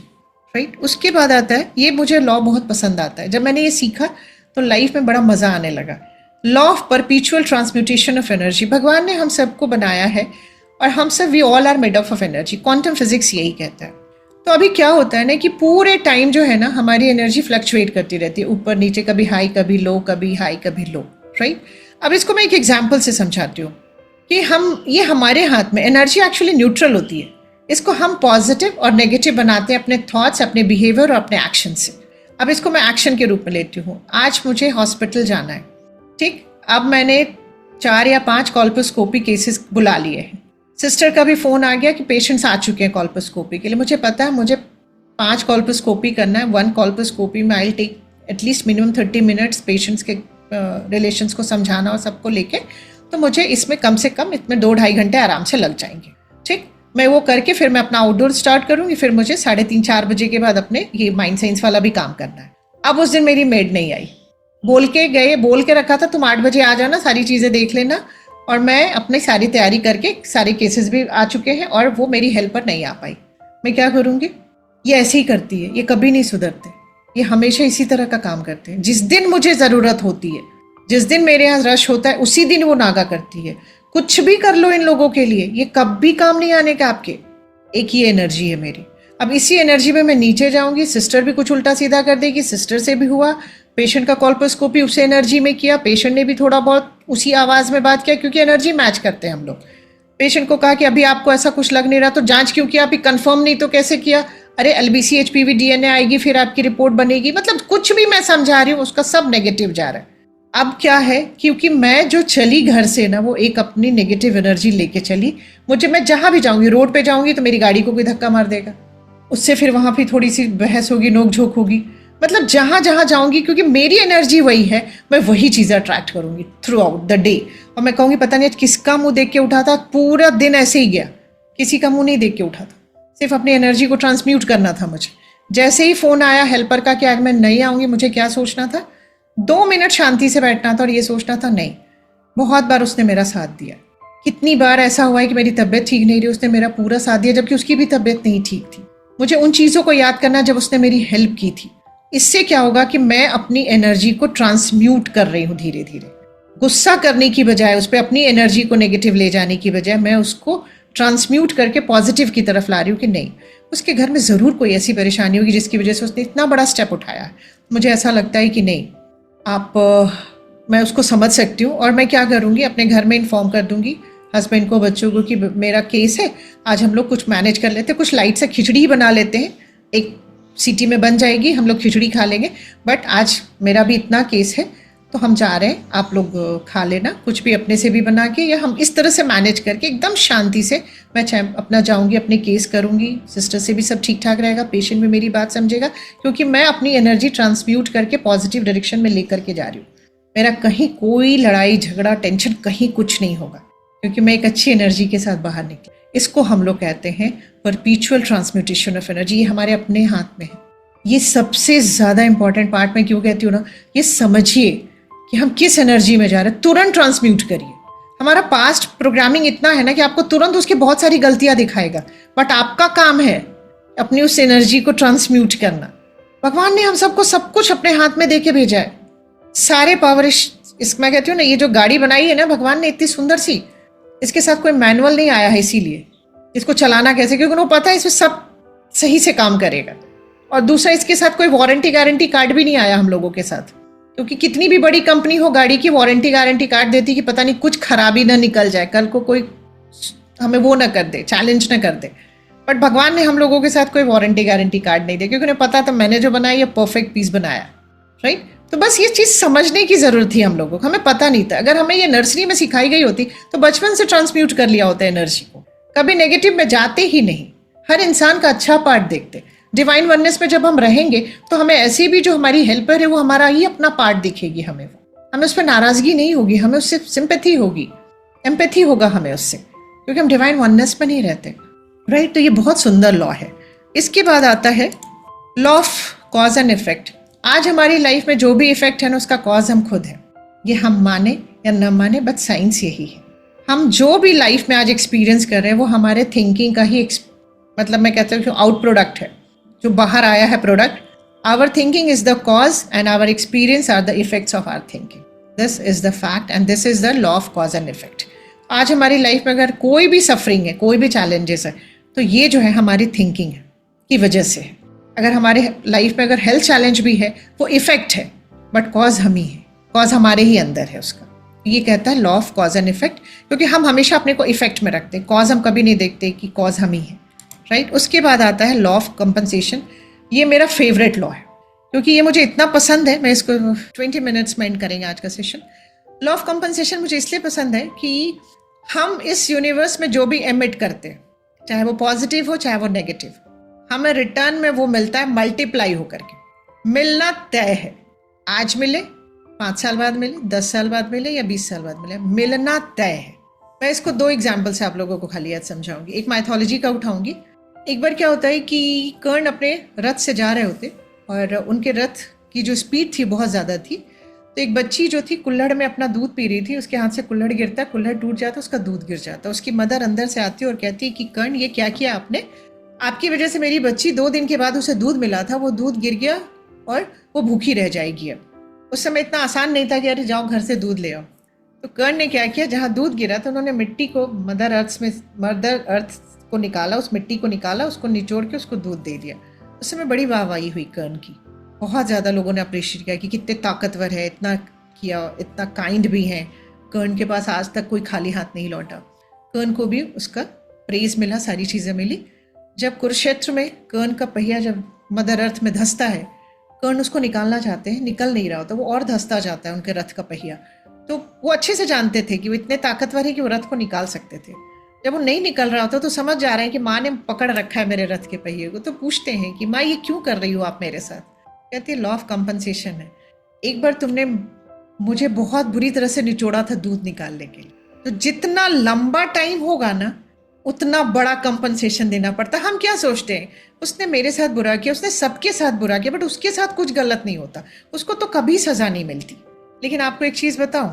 right. उसके बाद आता है, ये मुझे लॉ बहुत पसंद आता है। जब मैंने ये सीखा तो लाइफ में बड़ा मजा आने लगा। Law of perpetual transmutation of energy. भगवान ने हम सबको बनाया है और हम सब, we all are made up of energy. Quantum physics यही कहता है। तो अभी क्या होता है ना कि पूरे टाइम जो है ना, हमारी एनर्जी फ्लक्चुएट करती रहती है, ऊपर नीचे, कभी हाई कभी लो, कभी हाई कभी लो, राइट। अब इसको मैं एक एग्जाम्पल से समझाती हूँ कि ये हमारे हाथ में, एनर्जी एक्चुअली न्यूट्रल होती है। इसको हम पॉजिटिव और नेगेटिव बनाते हैं अपने थॉट्स, अपने बिहेवियर और अपने एक्शन से। अब इसको मैं एक्शन के रूप में लेती हूँ। आज मुझे हॉस्पिटल जाना है, ठीक। अब मैंने 4 या 5 कॉल्पोस्कोपी केसेस बुला लिए हैं। सिस्टर का भी फ़ोन आ गया कि पेशेंट्स आ चुके हैं कॉल्पोस्कोपी के लिए। मुझे पता है मुझे 5 कॉल्पोस्कोपी करना है। 1 कॉल्पोस्कोपी में I take at least minimum 30 minutes patients के रिलेशंस को समझाना और सबको लेके, तो मुझे इसमें कम से कम इसमें 2-2.5 घंटे आराम से लग जाएंगे, ठीक। मैं वो करके फिर मैं अपना आउटडोर स्टार्ट करूँगी। फिर मुझे 3:30-4 बजे के बाद अपने ये माइंड साइंस वाला भी काम करना है। अब उस दिन मेरी मेड नहीं आई, बोल के रखा था तुम 8 बजे आ जाना, सारी चीज़ें देख लेना। और मैं अपनी सारी तैयारी करके, सारे केसेस भी आ चुके हैं और वो मेरी हेल्पर नहीं आ पाई। मैं क्या करूँगी? ये ऐसे ही करती है, ये कभी नहीं सुधरते, ये हमेशा इसी तरह का काम करते हैं। जिस दिन मुझे ज़रूरत होती है, जिस दिन मेरे यहाँ रश होता है, उसी दिन वो नागा करती है। कुछ भी कर लो इन लोगों के लिए, ये कभी काम नहीं आने का आपके। एक ही एनर्जी है मेरी। अब इसी एनर्जी में मैं नीचे जाऊंगी, सिस्टर भी कुछ उल्टा सीधा कर देगी, सिस्टर से भी हुआ। पेशेंट का कॉल्पोस्कोपी उस एनर्जी में किया, पेशेंट ने भी थोड़ा बहुत उसी आवाज़ में बात किया, क्योंकि एनर्जी मैच करते हैं हम लोग। पेशेंट को कहा कि अभी आपको ऐसा कुछ लग नहीं रहा, तो जांच क्यों किया? अभी कंफर्म नहीं तो कैसे किया? अरे LBC HPV DNA आएगी, फिर आपकी रिपोर्ट बनेगी। मतलब कुछ भी मैं समझा रही हूँ, उसका सब नेगेटिव जा रहा है। अब क्या है, क्योंकि मैं जो चली घर से ना, वो एक अपनी नेगेटिव एनर्जी लेके चली। मैं जहां भी जाऊंगी, रोड पे जाऊंगी तो मेरी गाड़ी को कोई धक्का मार देगा, उससे फिर वहां भी थोड़ी सी बहस होगी, नोक झोंक होगी। मतलब जहां जहां जाऊंगी, क्योंकि मेरी एनर्जी वही है, मैं वही चीज़ें अट्रैक्ट करूंगी थ्रू आउट द डे। और मैं कहूँगी पता नहीं किसका मुंह देख के उठा था, पूरा दिन ऐसे ही गया, किसी का मुंह नहीं देख के उठा था, सिर्फ अपनी एनर्जी को ट्रांसम्यूट करना था मुझे। जैसे ही फ़ोन आया हेल्पर का कि आज मैं नहीं आऊँगी, मुझे क्या सोचना था? 2 मिनट शांति से बैठना था और ये सोचना था नहीं। बहुत बार उसने मेरा साथ दिया। कितनी बार ऐसा हुआ है कि मेरी तबीयत ठीक नहीं रही, उसने मेरा पूरा साथ दिया, जबकि उसकी भी तबीयत नहीं ठीक थी। मुझे उन चीज़ों को याद करना जब उसने मेरी हेल्प की थी। इससे क्या होगा कि मैं अपनी एनर्जी को ट्रांसम्यूट कर रही हूँ धीरे धीरे। गुस्सा करने की बजाय, उस पर अपनी एनर्जी को नेगेटिव ले जाने की बजाय, मैं उसको ट्रांसम्यूट करके पॉजिटिव की तरफ ला रही हूँ कि नहीं, उसके घर में ज़रूर कोई ऐसी परेशानी होगी जिसकी वजह से उसने इतना बड़ा स्टेप उठाया है। मुझे ऐसा लगता है कि नहीं, मैं उसको समझ सकती हूँ। और मैं क्या करूँगी, अपने घर में इन्फॉर्म कर दूँगी हस्बैंड को, बच्चों को कि मेरा केस है, आज हम लोग कुछ मैनेज कर लेते हैं, कुछ लाइट से खिचड़ी ही बना लेते हैं, एक सिटी में बन जाएगी, हम लोग खिचड़ी खा लेंगे, बट आज मेरा भी इतना केस है तो हम जा रहे हैं, आप लोग खा लेना, कुछ भी अपने से भी बना के, या हम इस तरह से मैनेज करके एकदम शांति से मैं अपना जाऊंगी, अपने केस करूंगी, सिस्टर से भी सब ठीक ठाक रहेगा, पेशेंट भी मेरी बात समझेगा, क्योंकि मैं अपनी एनर्जी ट्रांसम्यूट करके पॉजिटिव डायरेक्शन में लेकर के जा रही हूँ। मेरा कहीं कोई लड़ाई झगड़ा टेंशन कहीं कुछ नहीं होगा, क्योंकि मैं एक अच्छी एनर्जी के साथ बाहर निकली। इसको हम लोग कहते हैं परपीचुअल ट्रांसम्यूटेशन ऑफ एनर्जी। ये हमारे अपने हाथ में है। ये सबसे ज़्यादा इंपॉर्टेंट पार्ट मैं क्यों कहती हूँ ना, ये समझिए कि हम किस एनर्जी में जा रहे हैं, तुरंत ट्रांसम्यूट करिए। हमारा पास्ट प्रोग्रामिंग इतना है ना कि आपको तुरंत उसकी बहुत सारी गलतियां दिखाएगा, बट आपका काम है अपनी उस एनर्जी को ट्रांसम्यूट करना। भगवान ने हम सबको सब कुछ अपने हाथ में दे के भेजा है, सारे पावर। इस मैं कहती हूँ ना, ये जो गाड़ी बनाई है ना भगवान ने इतनी सुंदर सी, इसके साथ कोई मैनुअल नहीं आया है, इसीलिए इसको चलाना कैसे, क्योंकि उन्हें पता है इसमें सब सही से काम करेगा। और दूसरा, इसके साथ कोई वारंटी गारंटी कार्ड भी नहीं आया हम लोगों के साथ, क्योंकि कितनी भी बड़ी कंपनी हो गाड़ी की, वारंटी गारंटी कार्ड देती कि पता नहीं कुछ खराबी ना निकल जाए, कल को कोई हमें वो ना कर दे, चैलेंज ना कर दे। बट भगवान ने हम लोगों के साथ कोई वारंटी गारंटी कार्ड नहीं दिया, क्योंकि उन्हें पता था मैंने जो बनाया ये परफेक्ट पीस बनाया, राइट। तो बस ये चीज़ समझने की ज़रूरत थी हम लोगों को, हमें पता नहीं था। अगर हमें ये नर्सरी में सिखाई गई होती तो बचपन से ट्रांसम्यूट कर लिया होता है एनर्जी को, कभी नेगेटिव में जाते ही नहीं, हर इंसान का अच्छा पार्ट देखते। डिवाइन वननेस में जब हम रहेंगे तो हमें ऐसे भी जो हमारी हेल्पर है वो हमारा ही अपना पार्ट दिखेगी, हमें उस पर नाराज़गी नहीं होगी, हमें उससे सिंपैथी होगी, एम्पैथी होगा हमें उससे, क्योंकि हम डिवाइन वननेस में नहीं रहते, राइट। तो ये बहुत सुंदर लॉ है। इसके बाद आता है law of cause and effect. आज हमारी लाइफ में जो भी इफेक्ट है ना, उसका कॉज हम खुद हैं, ये हम माने या न माने, बट साइंस यही है। हम जो भी लाइफ में आज एक्सपीरियंस कर रहे हैं वो हमारे थिंकिंग का ही मतलब मैं कहता हूँ कि आउट प्रोडक्ट है, जो बाहर आया है product. Our thinking is the cause and our experience are the effects of our thinking. This is the fact and this is the law of cause and effect. आज हमारी लाइफ में अगर कोई भी सफरिंग है, कोई भी चैलेंजेस है, तो ये जो है हमारी थिंकिंग की वजह से है। अगर हमारे लाइफ में अगर हेल्थ चैलेंज भी है, वो इफेक्ट है, बट कॉज हम ही है, कॉज हमारे ही अंदर है उसका। ये कहता है law of cause and effect, क्योंकि हम हमेशा अपने को इफेक्ट में रखते हैं, कॉज हम कभी नहीं देखते कि कॉज हम ही है, राइट। उसके बाद आता है लॉ ऑफ कंपनसेशन। ये मेरा फेवरेट लॉ है, क्योंकि ये मुझे इतना पसंद है। मैं इसको 20 मिनट्स में एंड करेंगे आज का सेशन। लॉ ऑफ कंपनसेशन मुझे इसलिए पसंद है कि हम इस यूनिवर्स में जो भी एमिट करते हैं, चाहे वो पॉजिटिव हो चाहे वो नेगेटिव, हमें रिटर्न में वो मिलता है मल्टीप्लाई होकर के। मिलना तय है, आज मिले, 5 साल बाद मिले, 10 साल बाद मिले या 20 साल बाद मिले, मिलना तय है। मैं इसको 2 एग्जाम्पल से आप लोगों को खाली आज समझाऊंगी। एक माइथोलॉजी का उठाऊंगी। एक बार क्या होता है कि कर्ण अपने रथ से जा रहे होते और उनके रथ की जो स्पीड थी बहुत ज़्यादा थी, तो एक बच्ची जो थी कुल्हड़ में अपना दूध पी रही थी, उसके हाथ से कुल्हड़ गिरता, कुल्हड़ टूट जाता, उसका दूध गिर जाता। उसकी मदर अंदर से आती है और कहती है कि कर्ण ये क्या किया आपने, आपकी वजह से मेरी बच्ची 2 दिन के बाद उसे दूध मिला था, वो दूध गिर गया और वो भूखी रह जाएगी। अब उस समय इतना आसान नहीं था कि अरे जाओ घर से दूध ले आओ। तो कर्ण ने क्या किया, जहाँ दूध गिरा तो उन्होंने मिट्टी को मदर अर्थ को निकाला, उस मिट्टी को निकाला, उसको निचोड़ के उसको दूध दे दिया। उस समय बड़ी वाहवाही हुई कर्ण की, बहुत ज़्यादा लोगों ने अप्रिशिएट किया कि कितने ताकतवर है, इतना किया, इतना काइंड भी है। कर्ण के पास आज तक कोई खाली हाथ नहीं लौटा। कर्ण को भी उसका प्रेज मिला, सारी चीज़ें मिली। जब कुरुक्षेत्र में कर्ण का पहिया जब मदर अर्थ में धंसता है, कर्ण उसको निकालना चाहते हैं, निकल नहीं रहा होता, वो और धंसता जाता है उनके रथ का पहिया। तो वो अच्छे से जानते थे कि वो इतने ताकतवर है कि वो रथ को निकाल सकते थे। जब वो नहीं निकल रहा होता तो समझ जा रहे हैं कि माँ ने पकड़ रखा है मेरे रथ के पहिए को। तो पूछते हैं कि माँ ये क्यों कर रही हो आप मेरे साथ। कहती है लॉ ऑफ कंपनसेशन है। एक बार तुमने मुझे बहुत बुरी तरह से निचोड़ा था दूध निकालने के लिए, तो जितना लंबा टाइम होगा ना उतना बड़ा कंपनसेशन देना पड़ता। हम क्या सोचते हैं, उसने मेरे साथ बुरा किया, उसने सबके साथ बुरा किया, बट उसके साथ कुछ गलत नहीं होता, उसको तो कभी सजा नहीं मिलती। लेकिन आपको एक चीज़ बताऊं,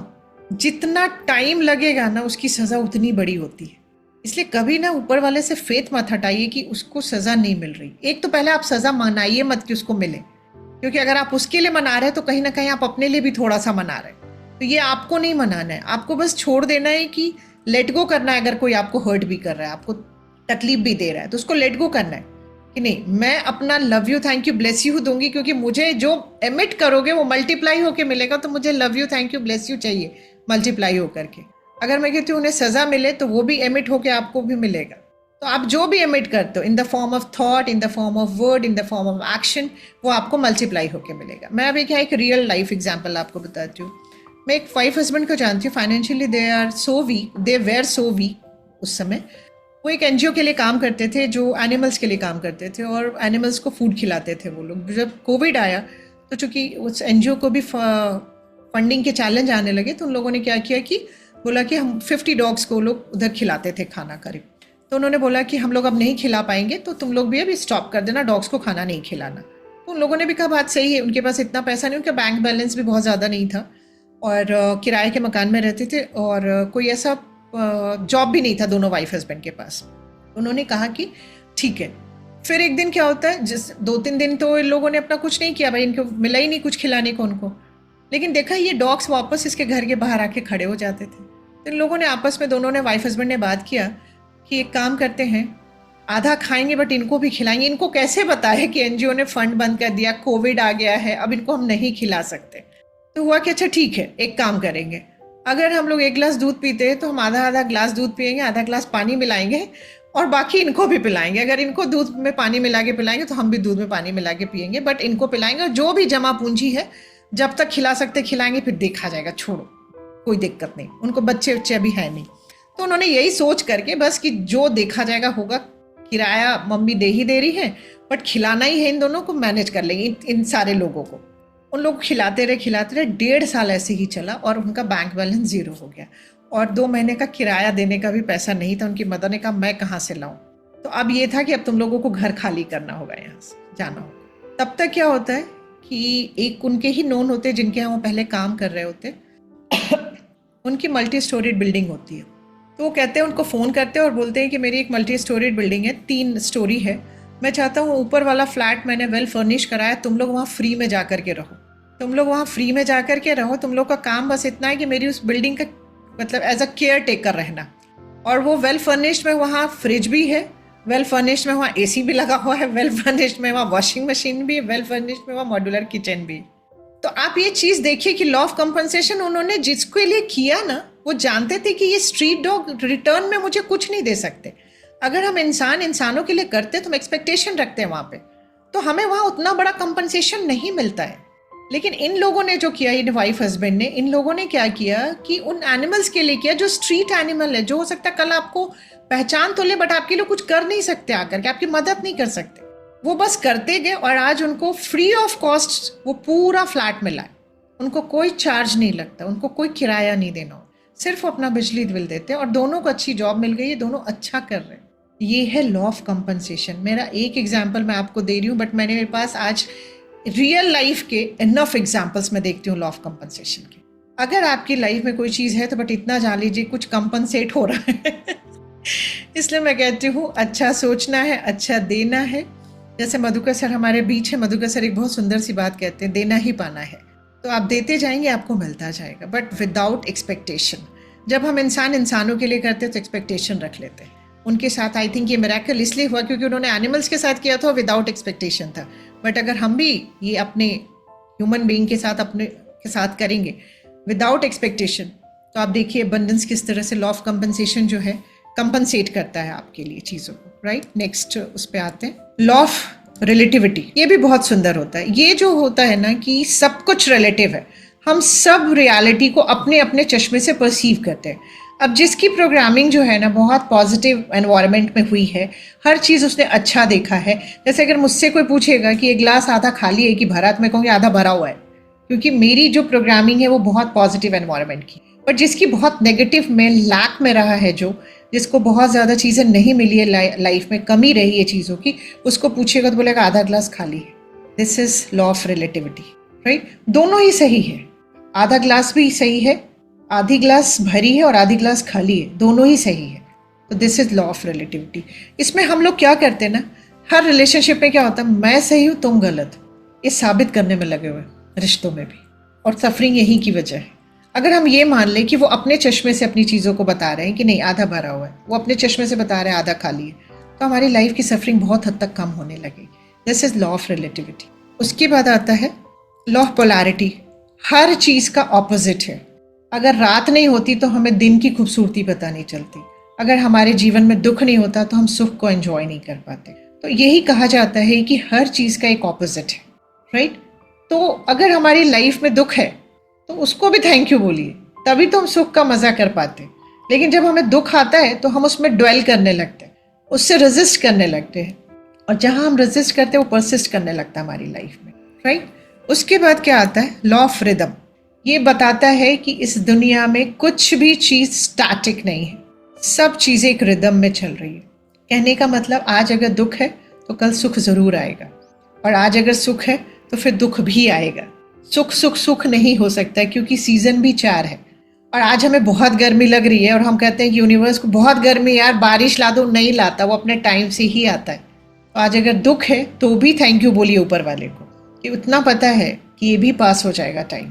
जितना टाइम लगेगा ना उसकी सज़ा उतनी बड़ी होती है। इसलिए कभी ना ऊपर वाले से फेथ मत हटाइए कि उसको सज़ा नहीं मिल रही। एक तो पहले आप सज़ा मनाइए मत कि उसको मिले, क्योंकि अगर आप उसके लिए मना रहे हैं तो कहीं ना कहीं आप अपने लिए भी थोड़ा सा मना रहे हैं। तो ये आपको नहीं मनाना है, आपको बस छोड़ देना है कि लेट गो करना है। अगर कोई आपको हर्ट भी कर रहा है, आपको तकलीफ भी दे रहा है, तो उसको लेट गो करना है कि नहीं, मैं अपना love you thank you bless you दूंगी, क्योंकि मुझे जो एमिट करोगे वो मल्टीप्लाई होकर मिलेगा। तो मुझे love you thank you bless you चाहिए मल्टीप्लाई होकर के। अगर मैं कहती हूँ उन्हें सज़ा मिले तो वो भी एमिट होकर आपको भी मिलेगा। तो आप जो भी एमिट करते हो in the form of thought, in the form of word, in the form of action, वो आपको मल्टीप्लाई होकर मिलेगा। मैं अभी क्या एक रियल लाइफ एग्जाम्पल आपको बताती हूँ। मैं एक वाइफ हस्बैंड को जानती हूँ, financially they are so weak, they were so weak. उस समय वो एक एनजीओ के लिए काम करते थे जो एनिमल्स के लिए काम करते थे और एनिमल्स को फूड खिलाते थे वो लोग। जब कोविड आया तो चूँकि उस एनजीओ को भी फंडिंग के चैलेंज आने लगे, तो उन लोगों ने क्या किया कि बोला कि हम 50 डॉग्स को लोग उधर खिलाते थे खाना करीब। तो उन्होंने बोला कि हम लोग अब नहीं खिला पाएंगे, तो तुम लोग भी अभी स्टॉप कर देना, डॉग्स को खाना नहीं खिलाना। तो उन लोगों ने भी कहा बात सही है, उनके पास इतना पैसा नहीं, उनका बैंक बैलेंस भी बहुत ज़्यादा नहीं था। और किराए के मकान में रहते थे और कोई ऐसा जॉब भी नहीं था दोनों वाइफ हस्बैंड के पास। उन्होंने कहा कि ठीक है। फिर एक दिन क्या होता है, जिस 2-3 दिन तो इन लोगों ने अपना कुछ नहीं किया भाई, इनको मिला ही नहीं कुछ खिलाने को उनको। लेकिन देखा ये डॉग्स वापस इसके घर के बाहर आके खड़े हो जाते थे। तो इन लोगों ने आपस में, दोनों ने वाइफ हस्बैंड ने बात किया कि एक काम करते हैं, आधा खाएंगे बट इनको भी खिलाएंगे। इनको कैसे पता है कि एनजीओ ने फंड बंद कर दिया, कोविड आ गया है, अब इनको हम नहीं खिला सकते। तो हुआ कि अच्छा ठीक है, एक काम करेंगे, अगर हम लोग 1 गिलास दूध पीते हैं तो हम आधा आधा ग्लास दूध पिएंगे, आधा ग्लास पानी मिलाएंगे और बाकी इनको भी पिलाएंगे। अगर इनको दूध में पानी मिला के पिलाएंगे तो हम भी दूध में पानी मिला के पिएंगे, बट इनको पिलाएंगे और जो भी जमा पूंजी है जब तक खिला सकते खिलाएंगे, फिर देखा जाएगा, छोड़ो कोई दिक्कत नहीं, उनको बच्चे उच्चे अभी है नहीं। तो उन्होंने यही सोच करके बस कि जो देखा जाएगा होगा, किराया मम्मी दे ही दे रही है बट खिलाना ही है, इन दोनों को मैनेज कर लेंगे, इन सारे लोगों को। उन लोग खिलाते रहे 1.5 साल ऐसे ही चला और उनका बैंक बैलेंस 0 हो गया और 2 महीने का किराया देने का भी पैसा नहीं था। उनकी मदर ने कहा मैं कहाँ से लाऊं। तो अब ये था कि अब तुम लोगों को घर खाली करना होगा, यहाँ से जाना होगा। तब तक क्या होता है कि एक उनके ही नोन होते जिनके यहाँ वो पहले काम कर रहे होते, उनकी मल्टी स्टोरीड बिल्डिंग होती है। तो वो कहते हैं, उनको फ़ोन करते हैं और बोलते हैं कि मेरी एक मल्टी स्टोरीड बिल्डिंग है, 3 स्टोरी है, मैं चाहता हूँ ऊपर वाला फ्लैट मैंने वेल फर्निश कराया, तुम लोग वहाँ फ्री में जा कर के रहो, तुम लोग वहाँ फ्री में जा कर के रहो, तुम लोग का काम बस इतना है कि मेरी उस बिल्डिंग का मतलब एज अ केयर टेकर रहना। और वो वेल फर्निश्ड में वहाँ फ्रिज भी है, वेल फर्निश्ड में वहाँ एसी भी लगा हुआ है, वेल फर्निश्ड में वहाँ वॉशिंग मशीन भी है, वेल फर्निश्ड में वहाँ मॉड्यूलर किचन भी। तो आप ये चीज़ देखिए कि लॉ ऑफ कंपनसेशन उन्होंने जिसके लिए किया ना, वो जानते थे कि ये स्ट्रीट डॉग रिटर्न में मुझे कुछ नहीं दे सकते। अगर हम इंसानों के लिए करते तो हम एक्सपेक्टेशन रखते हैं वहाँ पे, तो हमें वहाँ उतना बड़ा कंपनसेशन नहीं मिलता है। लेकिन इन लोगों ने जो किया, इन वाइफ हस्बैंड ने, इन लोगों ने क्या किया कि उन एनिमल्स के लिए किया जो स्ट्रीट एनिमल है, जो हो सकता है कल आपको पहचान तो ले बट आपके लिए कुछ कर नहीं सकते, आकर के आपकी मदद नहीं कर सकते, वो बस करते गए और आज उनको फ्री ऑफ कॉस्ट वो पूरा फ्लैट मिला है। उनको कोई चार्ज नहीं लगता, उनको कोई किराया नहीं देना हो, सिर्फ अपना बिजली बिल देते हैं और दोनों को अच्छी जॉब मिल गई है, दोनों अच्छा कर रहे हैं। ये है लॉ ऑफ कंपनसेशन। मेरा एक एग्जाम्पल मैं आपको दे रही हूँ बट मेरे पास आज रियल लाइफ के इनफ एग्जाम्पल्स मैं देखती हूँ लॉ ऑफ कंपनसेशन के। अगर आपकी लाइफ में कोई चीज़ है तो बट इतना जान लीजिए कुछ कंपनसेट हो रहा है इसलिए मैं कहती हूँ अच्छा सोचना है, अच्छा देना है। जैसे मधुकर सर हमारे बीच है, मधुकर सर एक बहुत सुंदर सी बात कहते हैं, देना ही पाना है। तो आप देते जाएंगे, आपको मिलता जाएगा, बट विदाउट एक्सपेक्टेशन। जब हम इंसानों के लिए करते हैं तो एक्सपेक्टेशन रख लेते हैं। उनके साथ आई थिंक ये मिरेकल इसलिए हुआ क्योंकि उन्होंने एनिमल्स के साथ किया था, विदाउट एक्सपेक्टेशन था। बट अगर हम भी ये अपने ह्यूमन बीइंग के साथ अपने के साथ करेंगे विदाउट एक्सपेक्टेशन, तो आप देखिए अबंडेंस किस तरह से लॉ ऑफ कंपनसेशन जो है कंपनसेट करता है आपके लिए चीज़ों को, राइट। नेक्स्ट उस पर आते हैं, लॉ ऑफ रिलेटिविटी। ये भी बहुत सुंदर होता है। ये जो होता है ना कि सब कुछ रिलेटिव है, हम सब रियलिटी को अपने अपने चश्मे से परसीव करते हैं। अब जिसकी प्रोग्रामिंग जो है ना बहुत पॉजिटिव एनवायरनमेंट में हुई है, हर चीज़ उसने अच्छा देखा है। जैसे अगर मुझसे कोई पूछेगा कि ये ग्लास आधा खाली है कि भरा, तो मैं कहूँगी आधा भरा हुआ है, क्योंकि मेरी जो प्रोग्रामिंग है वो बहुत पॉजिटिव एनवायरनमेंट की। बट जिसकी बहुत नेगेटिव में लैक में रहा है, जो जिसको बहुत ज़्यादा चीज़ें नहीं मिली है, लाइफ में कमी रही है चीज़ों की, उसको पूछेगा तो बोलेगा आधा ग्लास खाली है। This is law of relativity, right. दोनों ही सही है, आधा ग्लास भी सही है, आधी ग्लास भरी है और आधी ग्लास खाली है, दोनों ही सही है। तो this is law of relativity. इसमें हम लोग क्या करते हैं ना, हर रिलेशनशिप में क्या होता है, मैं सही हूँ तुम गलत, ये साबित करने में लगे हुए रिश्तों में भी, और सफरिंग यही की वजह है। अगर हम ये मान लें कि वो अपने चश्मे से अपनी चीज़ों को बता रहे हैं कि नहीं आधा भरा हुआ है, वो अपने चश्मे से बता रहे हैं आधा खाली है, तो हमारी लाइफ की सफरिंग बहुत हद तक कम होने लगेगी। This is law of relativity. उसके बाद आता है लॉ ऑफ पोलैरिटी। हर चीज़ का ऑपोजिट है। अगर रात नहीं होती तो हमें दिन की खूबसूरती पता नहीं चलती, अगर हमारे जीवन में दुख नहीं होता तो हम सुख को एंजॉय नहीं कर पाते। तो यही कहा जाता है कि हर चीज़ का एक ऑपोजिट है, राइट। तो अगर हमारी लाइफ में दुख है तो उसको भी थैंक यू बोलिए, तभी तो हम सुख का मज़ा कर पाते। लेकिन जब हमें दुख आता है तो हम उसमें ड्वेल करने लगते हैं, उससे रेजिस्ट करने लगते हैं, और जहाँ हम रेजिस्ट करते हैं वो परसिस्ट करने लगता है हमारी लाइफ में, राइट। उसके बाद क्या आता है, लॉ ऑफ रिदम। ये बताता है कि इस दुनिया में कुछ भी चीज़ स्टैटिक नहीं है, सब चीज़ें एक रिदम में चल रही है। कहने का मतलब आज अगर दुख है तो कल सुख ज़रूर आएगा, और आज अगर सुख है तो फिर दुख भी आएगा। सुख सुख सुख नहीं हो सकता है, क्योंकि सीजन भी 4 है। और आज हमें बहुत गर्मी लग रही है और हम कहते हैं कि यूनिवर्स को बहुत गर्मी है यार, बारिश ला दो, नहीं लाता, वो अपने टाइम से ही आता है। तो आज अगर दुख है तो भी थैंक यू बोलिए ऊपर वाले को, कि उतना पता है कि ये भी पास हो जाएगा टाइम।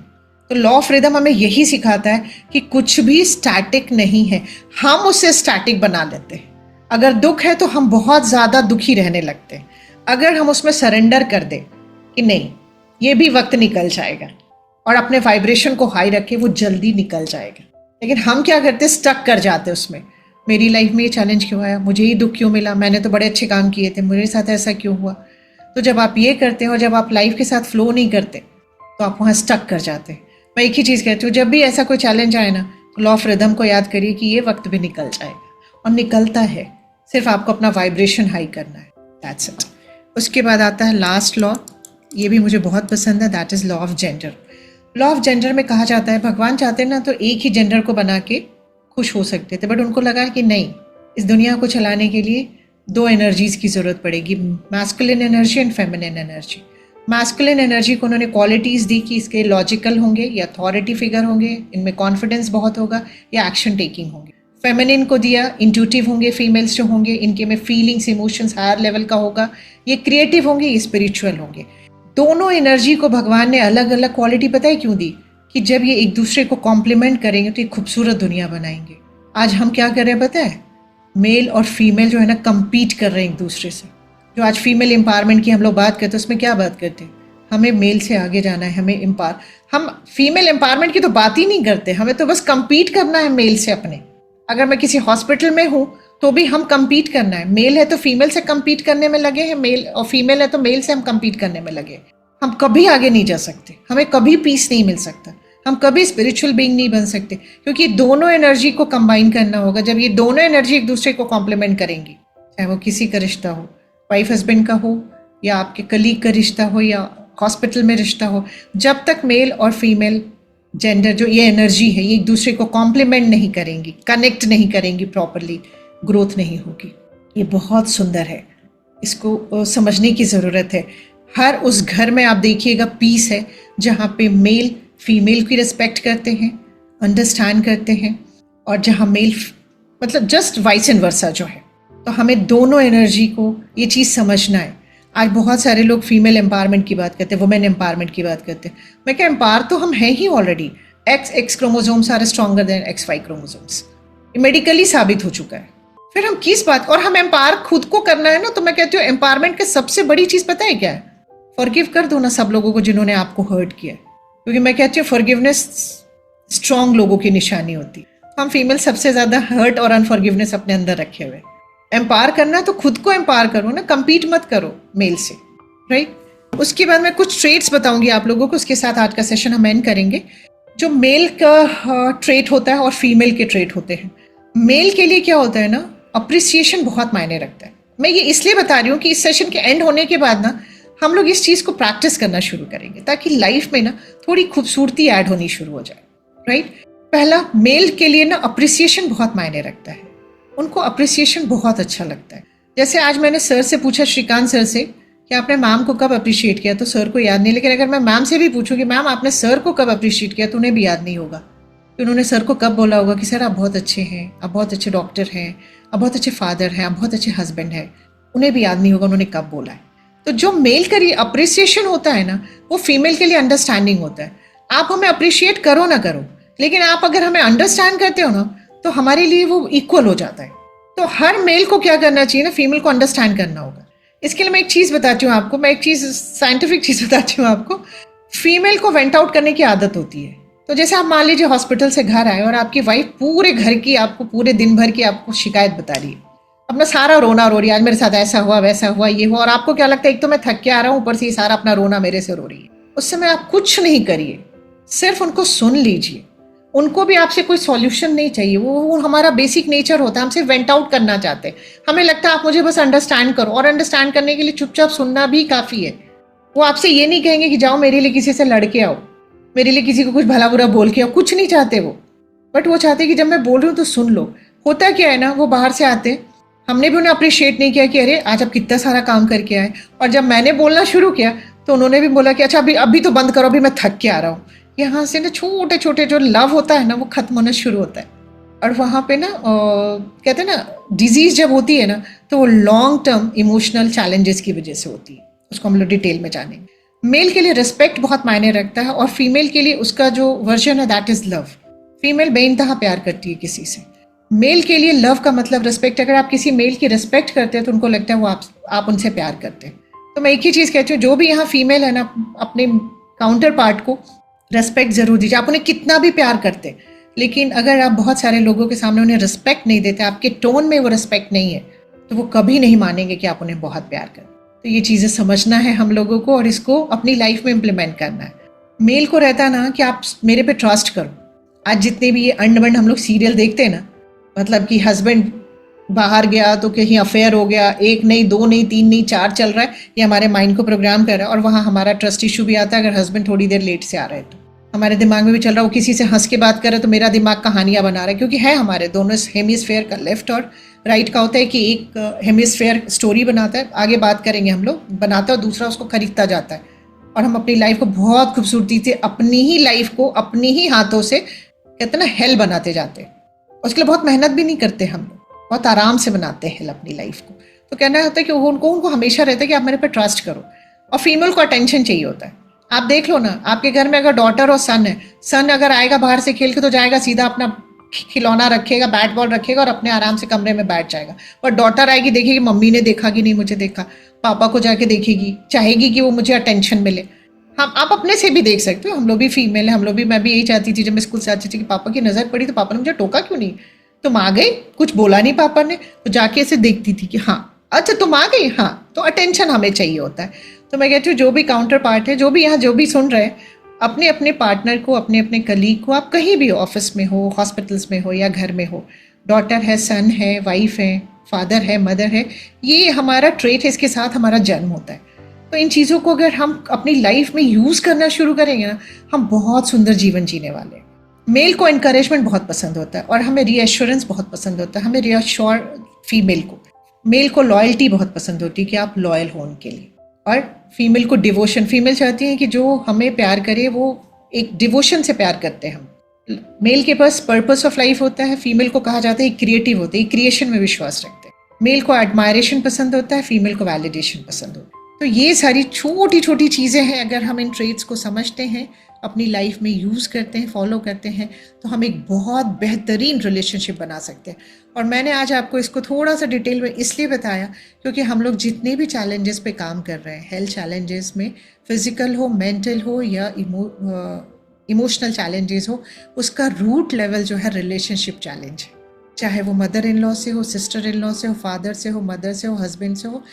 तो लॉ ऑफ रिदम हमें यही सिखाता है कि कुछ भी स्टैटिक नहीं है, हम उसे स्टैटिक बना लेते हैं। अगर दुख है तो हम बहुत ज़्यादा दुखी रहने लगते हैं। अगर हम उसमें सरेंडर कर दें कि नहीं, ये भी वक्त निकल जाएगा, और अपने वाइब्रेशन को हाई रखे, वो जल्दी निकल जाएगा। लेकिन हम क्या करते, स्टक कर जाते उसमें। मेरी लाइफ में ये चैलेंज क्यों आया, मुझे ही दुख क्यों मिला, मैंने तो बड़े अच्छे काम किए थे, मेरे साथ ऐसा क्यों हुआ। तो जब आप ये करते हो और जब आप लाइफ के साथ फ्लो नहीं करते तो आप वहाँ स्टक कर जाते हैं। मैं एक ही चीज़ कहती हूँ, जब भी ऐसा कोई चैलेंज आए ना, तो लॉ ऑफ रिदम को याद करिए कि ये वक्त भी निकल जाएगा, और निकलता है, सिर्फ आपको अपना वाइब्रेशन हाई करना है। That's it. उसके बाद आता है लास्ट लॉ, ये भी मुझे बहुत पसंद है, that is law of gender. Law of gender में कहा जाता है भगवान चाहते ना तो एक ही जेंडर को बना के खुश हो सकते थे, बट उनको लगा कि नहीं, इस दुनिया को चलाने के लिए 2 एनर्जीज़ की ज़रूरत पड़ेगी, masculine energy and feminine energy. Masculine energy को उन्होंने क्वालिटीज़ दी कि इसके लॉजिकल होंगे या अथॉरिटी फिगर होंगे, इनमें कॉन्फिडेंस बहुत होगा, या एक्शन टेकिंग होंगे। फेमिनिन को दिया इंट्यूटिव होंगे, फीमेल्स जो होंगे इनके में फीलिंग्स, इमोशंस हायर लेवल का होगा, ये क्रिएटिव होंगे, ये स्पिरिचुअल होंगे। दोनों एनर्जी को भगवान ने अलग अलग क्वालिटी पता है क्यों दी, कि जब ये एक दूसरे को कॉम्प्लीमेंट करेंगे तो एक खूबसूरत दुनिया बनाएंगे। आज हम क्या कर रहे हैं पता है, मेल और फीमेल जो है ना कंपीट कर रहे हैं एक दूसरे से। जो आज फीमेल एम्पावरमेंट की हम लोग बात करते हैं, उसमें क्या बात करते हैं, हमें मेल से आगे जाना है, हमें हम फीमेल एम्पावरमेंट की तो बात ही नहीं करते, हमें तो बस कंपीट करना है मेल से अपने। अगर मैं किसी हॉस्पिटल में हूँ तो भी हम कंपीट करना है, मेल है तो फीमेल से कंपीट करने में लगे हैं, मेल और फीमेल है तो मेल से हम कंपीट करने में लगे। हम कभी आगे नहीं जा सकते, हमें कभी पीस नहीं मिल सकता, हम कभी स्पिरिचुअल बीइंग नहीं बन सकते, क्योंकि दोनों एनर्जी को कंबाइन करना होगा। जब ये दोनों एनर्जी एक दूसरे को कॉम्प्लीमेंट करेंगी, चाहे वो किसी का रिश्ता हो, वाइफ हस्बैंड का हो, या आपके कलीग का रिश्ता हो, या हॉस्पिटल में रिश्ता हो, जब तक मेल और फीमेल जेंडर जो ये एनर्जी है ये एक दूसरे को कॉम्प्लीमेंट नहीं करेंगी, कनेक्ट नहीं करेंगी प्रॉपरली, ग्रोथ नहीं होगी। ये बहुत सुंदर है, इसको समझने की ज़रूरत है। हर उस घर में आप देखिएगा पीस है जहाँ पे मेल फीमेल की रिस्पेक्ट करते हैं, अंडरस्टैंड करते हैं, और जहाँ मेल मतलब जस्ट वाइस एंड वर्सा जो है। तो हमें दोनों एनर्जी को ये चीज़ समझना है। आज बहुत सारे लोग फीमेल एम्पावरमेंट की बात करते हैं, वुमेन एम्पावरमेंट की बात करते हैं। मैं क्या, एम्पावर तो हम हैं ही already. X chromosomes are stronger than XY chromosomes, medically साबित हो चुका है। फिर हम किस बात, और हम एम्पावर खुद को करना है ना, तो मैं कहती हूँ एम्पावरमेंट की सबसे बड़ी चीज़ पता है क्या है, फॉरगिव कर दो ना सब लोगों को जिन्होंने आपको हर्ट किया, क्योंकि मैं कहती हूँ फॉरगिवनेस स्ट्रॉन्ग लोगों की निशानी होती। हम फीमेल सबसे ज़्यादा हर्ट और अनफॉरगिवनेस अपने अंदर रखे हुए। एम्पावर करना है तो खुद को एम्पावर करो ना, कंपीट मत करो मेल से, राइट। उसके बाद मैं कुछ ट्रेट्स बताऊंगी आप लोगों को, उसके साथ आज का सेशन हम एंड करेंगे। जो मेल का ट्रेट होता है और फीमेल के ट्रेट होते हैं। मेल के लिए क्या होता है ना, अप्रिसिएशन बहुत मायने रखता है। मैं ये इसलिए बता रही हूँ कि इस सेशन के एंड होने के बाद ना हम लोग इस चीज़ को प्रैक्टिस करना शुरू करेंगे, ताकि लाइफ में ना थोड़ी खूबसूरती ऐड होनी शुरू हो जाए, राइट। पहला, मेल के लिए ना अप्रिसिएशन बहुत मायने रखता है, उनको अप्रिसिएशन बहुत अच्छा लगता है। जैसे आज मैंने सर से पूछा, श्रीकांत सर से, कि आपने मैम को कब अप्रिशिएट किया, तो सर को याद नहीं। लेकिन अगर मैं मैम से भी पूछूं कि मैम आपने सर को कब अप्रिशिएट किया, तो उन्हें भी याद नहीं होगा कि उन्होंने सर को कब बोला होगा कि सर आप बहुत अच्छे हैं, आप बहुत अच्छे डॉक्टर हैं, आप बहुत अच्छे फादर हैं, आप बहुत अच्छे हस्बैंड हैं। उन्हें भी याद नहीं होगा उन्होंने कब बोला है। तो जो मेल का अप्रिसिएशन होता है ना, वो फीमेल के लिए अंडरस्टैंडिंग होता है। आप हमें अप्रिशिएट करो ना करो, लेकिन आप अगर हमें अंडरस्टैंड करते हो ना, तो हमारे लिए वो इक्वल हो जाता है। तो हर मेल को क्या करना चाहिए ना, फीमेल को अंडरस्टैंड करना होगा। इसके लिए मैं एक चीज़ बताती हूँ आपको, मैं एक चीज़ साइंटिफिक चीज़ बताती हूँ आपको। फीमेल को वेंट आउट करने की आदत होती है। तो जैसे आप मान लीजिए हॉस्पिटल से घर आए और आपकी वाइफ पूरे घर की, आपको पूरे दिन भर की आपको शिकायत बता रही है, अपना सारा रोना रो रही है, आज मेरे साथ ऐसा हुआ वैसा हुआ ये हुआ, और आपको क्या लगता है, एक तो मैं थक के आ रहा हूँ, ऊपर से ये सारा अपना रोना मेरे से रो रही है। उस समय आप कुछ नहीं करिए, सिर्फ उनको सुन लीजिए। उनको भी आपसे कोई सॉल्यूशन नहीं चाहिए, वो हमारा बेसिक नेचर होता है, हमसे वेंट आउट करना चाहते हैं। हमें लगता है आप मुझे बस अंडरस्टैंड करो, और अंडरस्टैंड करने के लिए चुपचाप सुनना भी काफ़ी है। वो आपसे ये नहीं कहेंगे कि जाओ मेरे लिए किसी से लड़के आओ, मेरे लिए किसी को कुछ भला बुरा बोल के आओ, कुछ नहीं चाहते वो। बट वो चाहते कि जब मैं बोल रही हूँ तो सुन लो। होता क्या है ना, वो बाहर से आते हैं, हमने भी उन्हें अप्रिशिएट नहीं किया कि अरे आज आप कितना सारा काम करके आए, और जब मैंने बोलना शुरू किया तो उन्होंने भी बोला कि अच्छा अभी अभी तो बंद करो, अभी मैं थक के आ रहा हूँ। यहाँ से ना छोटे छोटे जो लव होता है ना वो खत्म होना शुरू होता है। और वहाँ पे ना कहते हैं ना डिजीज जब होती है ना तो वो लॉन्ग टर्म इमोशनल चैलेंजेस की वजह से होती है, उसको हम लोग डिटेल में जानेंगे। मेल के लिए रिस्पेक्ट बहुत मायने रखता है और फीमेल के लिए उसका जो वर्जन है दैट इज लव। फीमेल बेइंतहा प्यार करती है किसी से। मेल के लिए लव का मतलब रिस्पेक्ट। अगर आप किसी मेल की रिस्पेक्ट करते हैं तो उनको लगता है वो आप उनसे प्यार करते हैं। तो मैं एक ही चीज़ कहती हूँ, जो भी यहाँ फीमेल है ना अपने काउंटर पार्ट को रिस्पेक्ट जरूर दीजिए। आप उन्हें कितना भी प्यार करते, लेकिन अगर आप बहुत सारे लोगों के सामने उन्हें रिस्पेक्ट नहीं देते, आपके टोन में वो रिस्पेक्ट नहीं है, तो वो कभी नहीं मानेंगे कि आप उन्हें बहुत प्यार करें। तो ये चीज़ें समझना है हम लोगों को और इसको अपनी लाइफ में इम्प्लीमेंट करना है। मेल को रहता ना कि आप मेरे पे ट्रस्ट करो। आज जितने भी ये अंड बंड हम लोग सीरियल देखते हैं ना, मतलब कि हस्बैंड बाहर गया तो कहीं अफेयर हो गया, एक नहीं, दो नहीं, तीन नहीं, चार चल रहा है, ये हमारे माइंड को प्रोग्राम कर रहा है। और वहाँ हमारा ट्रस्ट इशू भी आता है अगर हस्बैंड थोड़ी देर लेट से आ रहा है तो हमारे दिमाग में भी चल रहा है वो किसी से हंस के बात कर रहा है तो मेरा दिमाग कहानियां बना रहा है, क्योंकि है हमारे दोनों हेमिस्फेयर का, लेफ्ट और राइट का होता है कि एक हेमिस्फेयर स्टोरी बनाता है, आगे बात करेंगे हम लोग, बनाता है और दूसरा उसको खरीदता जाता है। और हम अपनी लाइफ को बहुत खूबसूरती से अपनी ही लाइफ को अपनी ही हाथों से कहते ना हेल बनाते जाते हैं। उसके लिए बहुत मेहनत भी नहीं करते हम लोग, बहुत आराम से बनाते हैं हेल अपनी लाइफ को। तो कहना होता है कि उनको हमेशा रहता है कि आप मेरे पे ट्रस्ट करो। और फीमेल को अटेंशन चाहिए होता है। आप देख लो ना, आपके घर में अगर डॉटर और सन है, सन अगर आएगा बाहर से खेल के तो जाएगा सीधा अपना खिलौना रखेगा, बैट बॉल रखेगा और अपने आराम से कमरे में बैठ जाएगा। पर डॉटर आएगी, देखेगी मम्मी ने देखा कि नहीं मुझे देखा, पापा को जाके देखेगी, चाहेगी कि वो मुझे अटेंशन मिले। हम आप अपने से भी देख सकते हो, हम लोग भी फीमेल है, हम लोग भी, मैं भी यही चाहती थी जब मैं स्कूल से आती थी कि पापा की नजर पड़ी तो पापा ने मुझे टोका क्यों नहीं, तुम आ गई, कुछ बोला नहीं पापा ने, तो जाके ऐसे देखती थी कि हाँ अच्छा तुम आ गई, हाँ। तो अटेंशन हमें चाहिए होता है। तो मैं कहती हूँ जो भी काउंटर पार्ट है, जो भी यहाँ जो भी सुन रहे हैं, अपने अपने पार्टनर को, अपने अपने कलीग को, आप कहीं भी ऑफिस में हो, हॉस्पिटल्स में हो या घर में हो, डॉटर है, सन है, वाइफ है, फादर है, मदर है, ये हमारा ट्रेट है, इसके साथ हमारा जन्म होता है। तो इन चीज़ों को अगर हम अपनी लाइफ में यूज़ करना शुरू करेंगे ना, हम बहुत सुंदर जीवन जीने वाले हैं। मेल को इनकरेजमेंट बहुत पसंद होता है और हमें रीएश्योरेंस बहुत पसंद होता है, हमें रीअश्योर फीमेल को। मेल को लॉयल्टी बहुत पसंद होती है कि आप लॉयल हो उनके लिए। और फीमेल को डिवोशन, फीमेल चाहती है कि जो हमें प्यार करे वो एक डिवोशन से प्यार करते हैं हम। मेल के पास पर्पस ऑफ लाइफ होता है, फीमेल को कहा जाता है क्रिएटिव होते हैं, क्रिएशन में विश्वास रखते हैं। मेल को एडमायरेशन पसंद होता है, फीमेल को वैलिडेशन पसंद होता है। तो ये सारी छोटी छोटी चीज़ें हैं, अगर हम इन ट्रेट्स को समझते हैं, अपनी लाइफ में यूज़ करते हैं, फॉलो करते हैं, तो हम एक बहुत बेहतरीन रिलेशनशिप बना सकते हैं। और मैंने आज आपको इसको थोड़ा सा डिटेल में इसलिए बताया क्योंकि हम लोग जितने भी चैलेंजेस पे काम कर रहे हैं, हेल्थ चैलेंजेस में, फिजिकल हो, मेंटल हो या इमोशनल चैलेंजेस हो, उसका रूट लेवल जो है रिलेशनशिप चैलेंज है। चाहे वो मदर इन लॉ से हो, सिस्टर इन लॉ से हो, फादर से हो, मदर से हो, हस्बैंड से हो।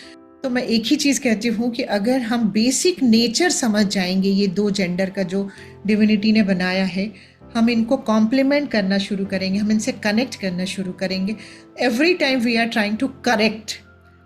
तो मैं एक ही चीज़ कहती हूँ कि अगर हम बेसिक नेचर समझ जाएंगे, ये दो जेंडर का जो डिविनिटी ने बनाया है, हम इनको कॉम्प्लीमेंट करना शुरू करेंगे, हम इनसे कनेक्ट करना शुरू करेंगे। Every time we are trying to correct.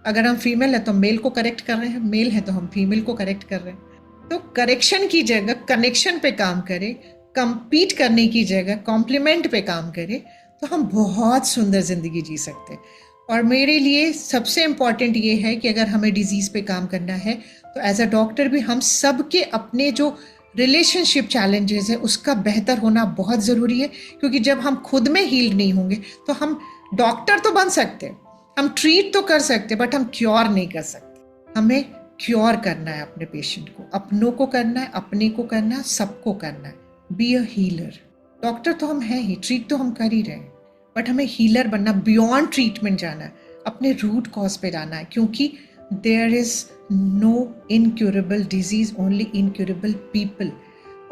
अगर हम फीमेल है तो मेल को करेक्ट कर रहे हैं, मेल है तो हम फीमेल को करेक्ट कर रहे हैं। तो करेक्शन की जगह कनेक्शन पे काम करें, कंपीट करने की जगह कॉम्प्लीमेंट पे काम करें, तो हम बहुत सुंदर ज़िंदगी जी सकते हैं। और मेरे लिए सबसे इम्पॉर्टेंट ये है कि अगर हमें डिजीज़ पे काम करना है तो एज अ डॉक्टर भी हम सब के अपने जो रिलेशनशिप चैलेंजेस है उसका बेहतर होना बहुत ज़रूरी है। क्योंकि जब हम खुद में हील नहीं होंगे तो हम डॉक्टर तो बन सकते हैं, हम ट्रीट तो कर सकते, बट हम क्योर नहीं कर सकते। हमें क्योर करना है अपने पेशेंट को, अपनों को करना है, अपने को करना है, सबको करना है। Be a healer. डॉक्टर तो हम हैं ही, ट्रीट तो हम कर ही रहे हैं, बट हमें हीलर बनना, बियॉन्ड ट्रीटमेंट जाना है, अपने रूट कॉज पे जाना है। क्योंकि there is no incurable disease, only incurable people.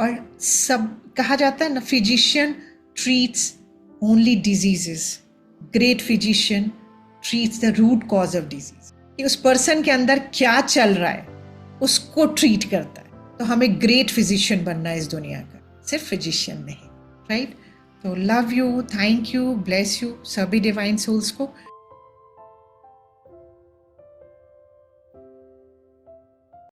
और सब कहा जाता है ना, physician treats only diseases, great physician treats the root cause of disease. कि उस पर्सन के अंदर क्या चल रहा है उसको ट्रीट करता है। तो हमें ग्रेट फिजिशियन बनना है इस दुनिया का, सिर्फ फिजिशियन नहीं, राइट? तो love you, thank you, bless you सभी डिवाइन सोल्स को।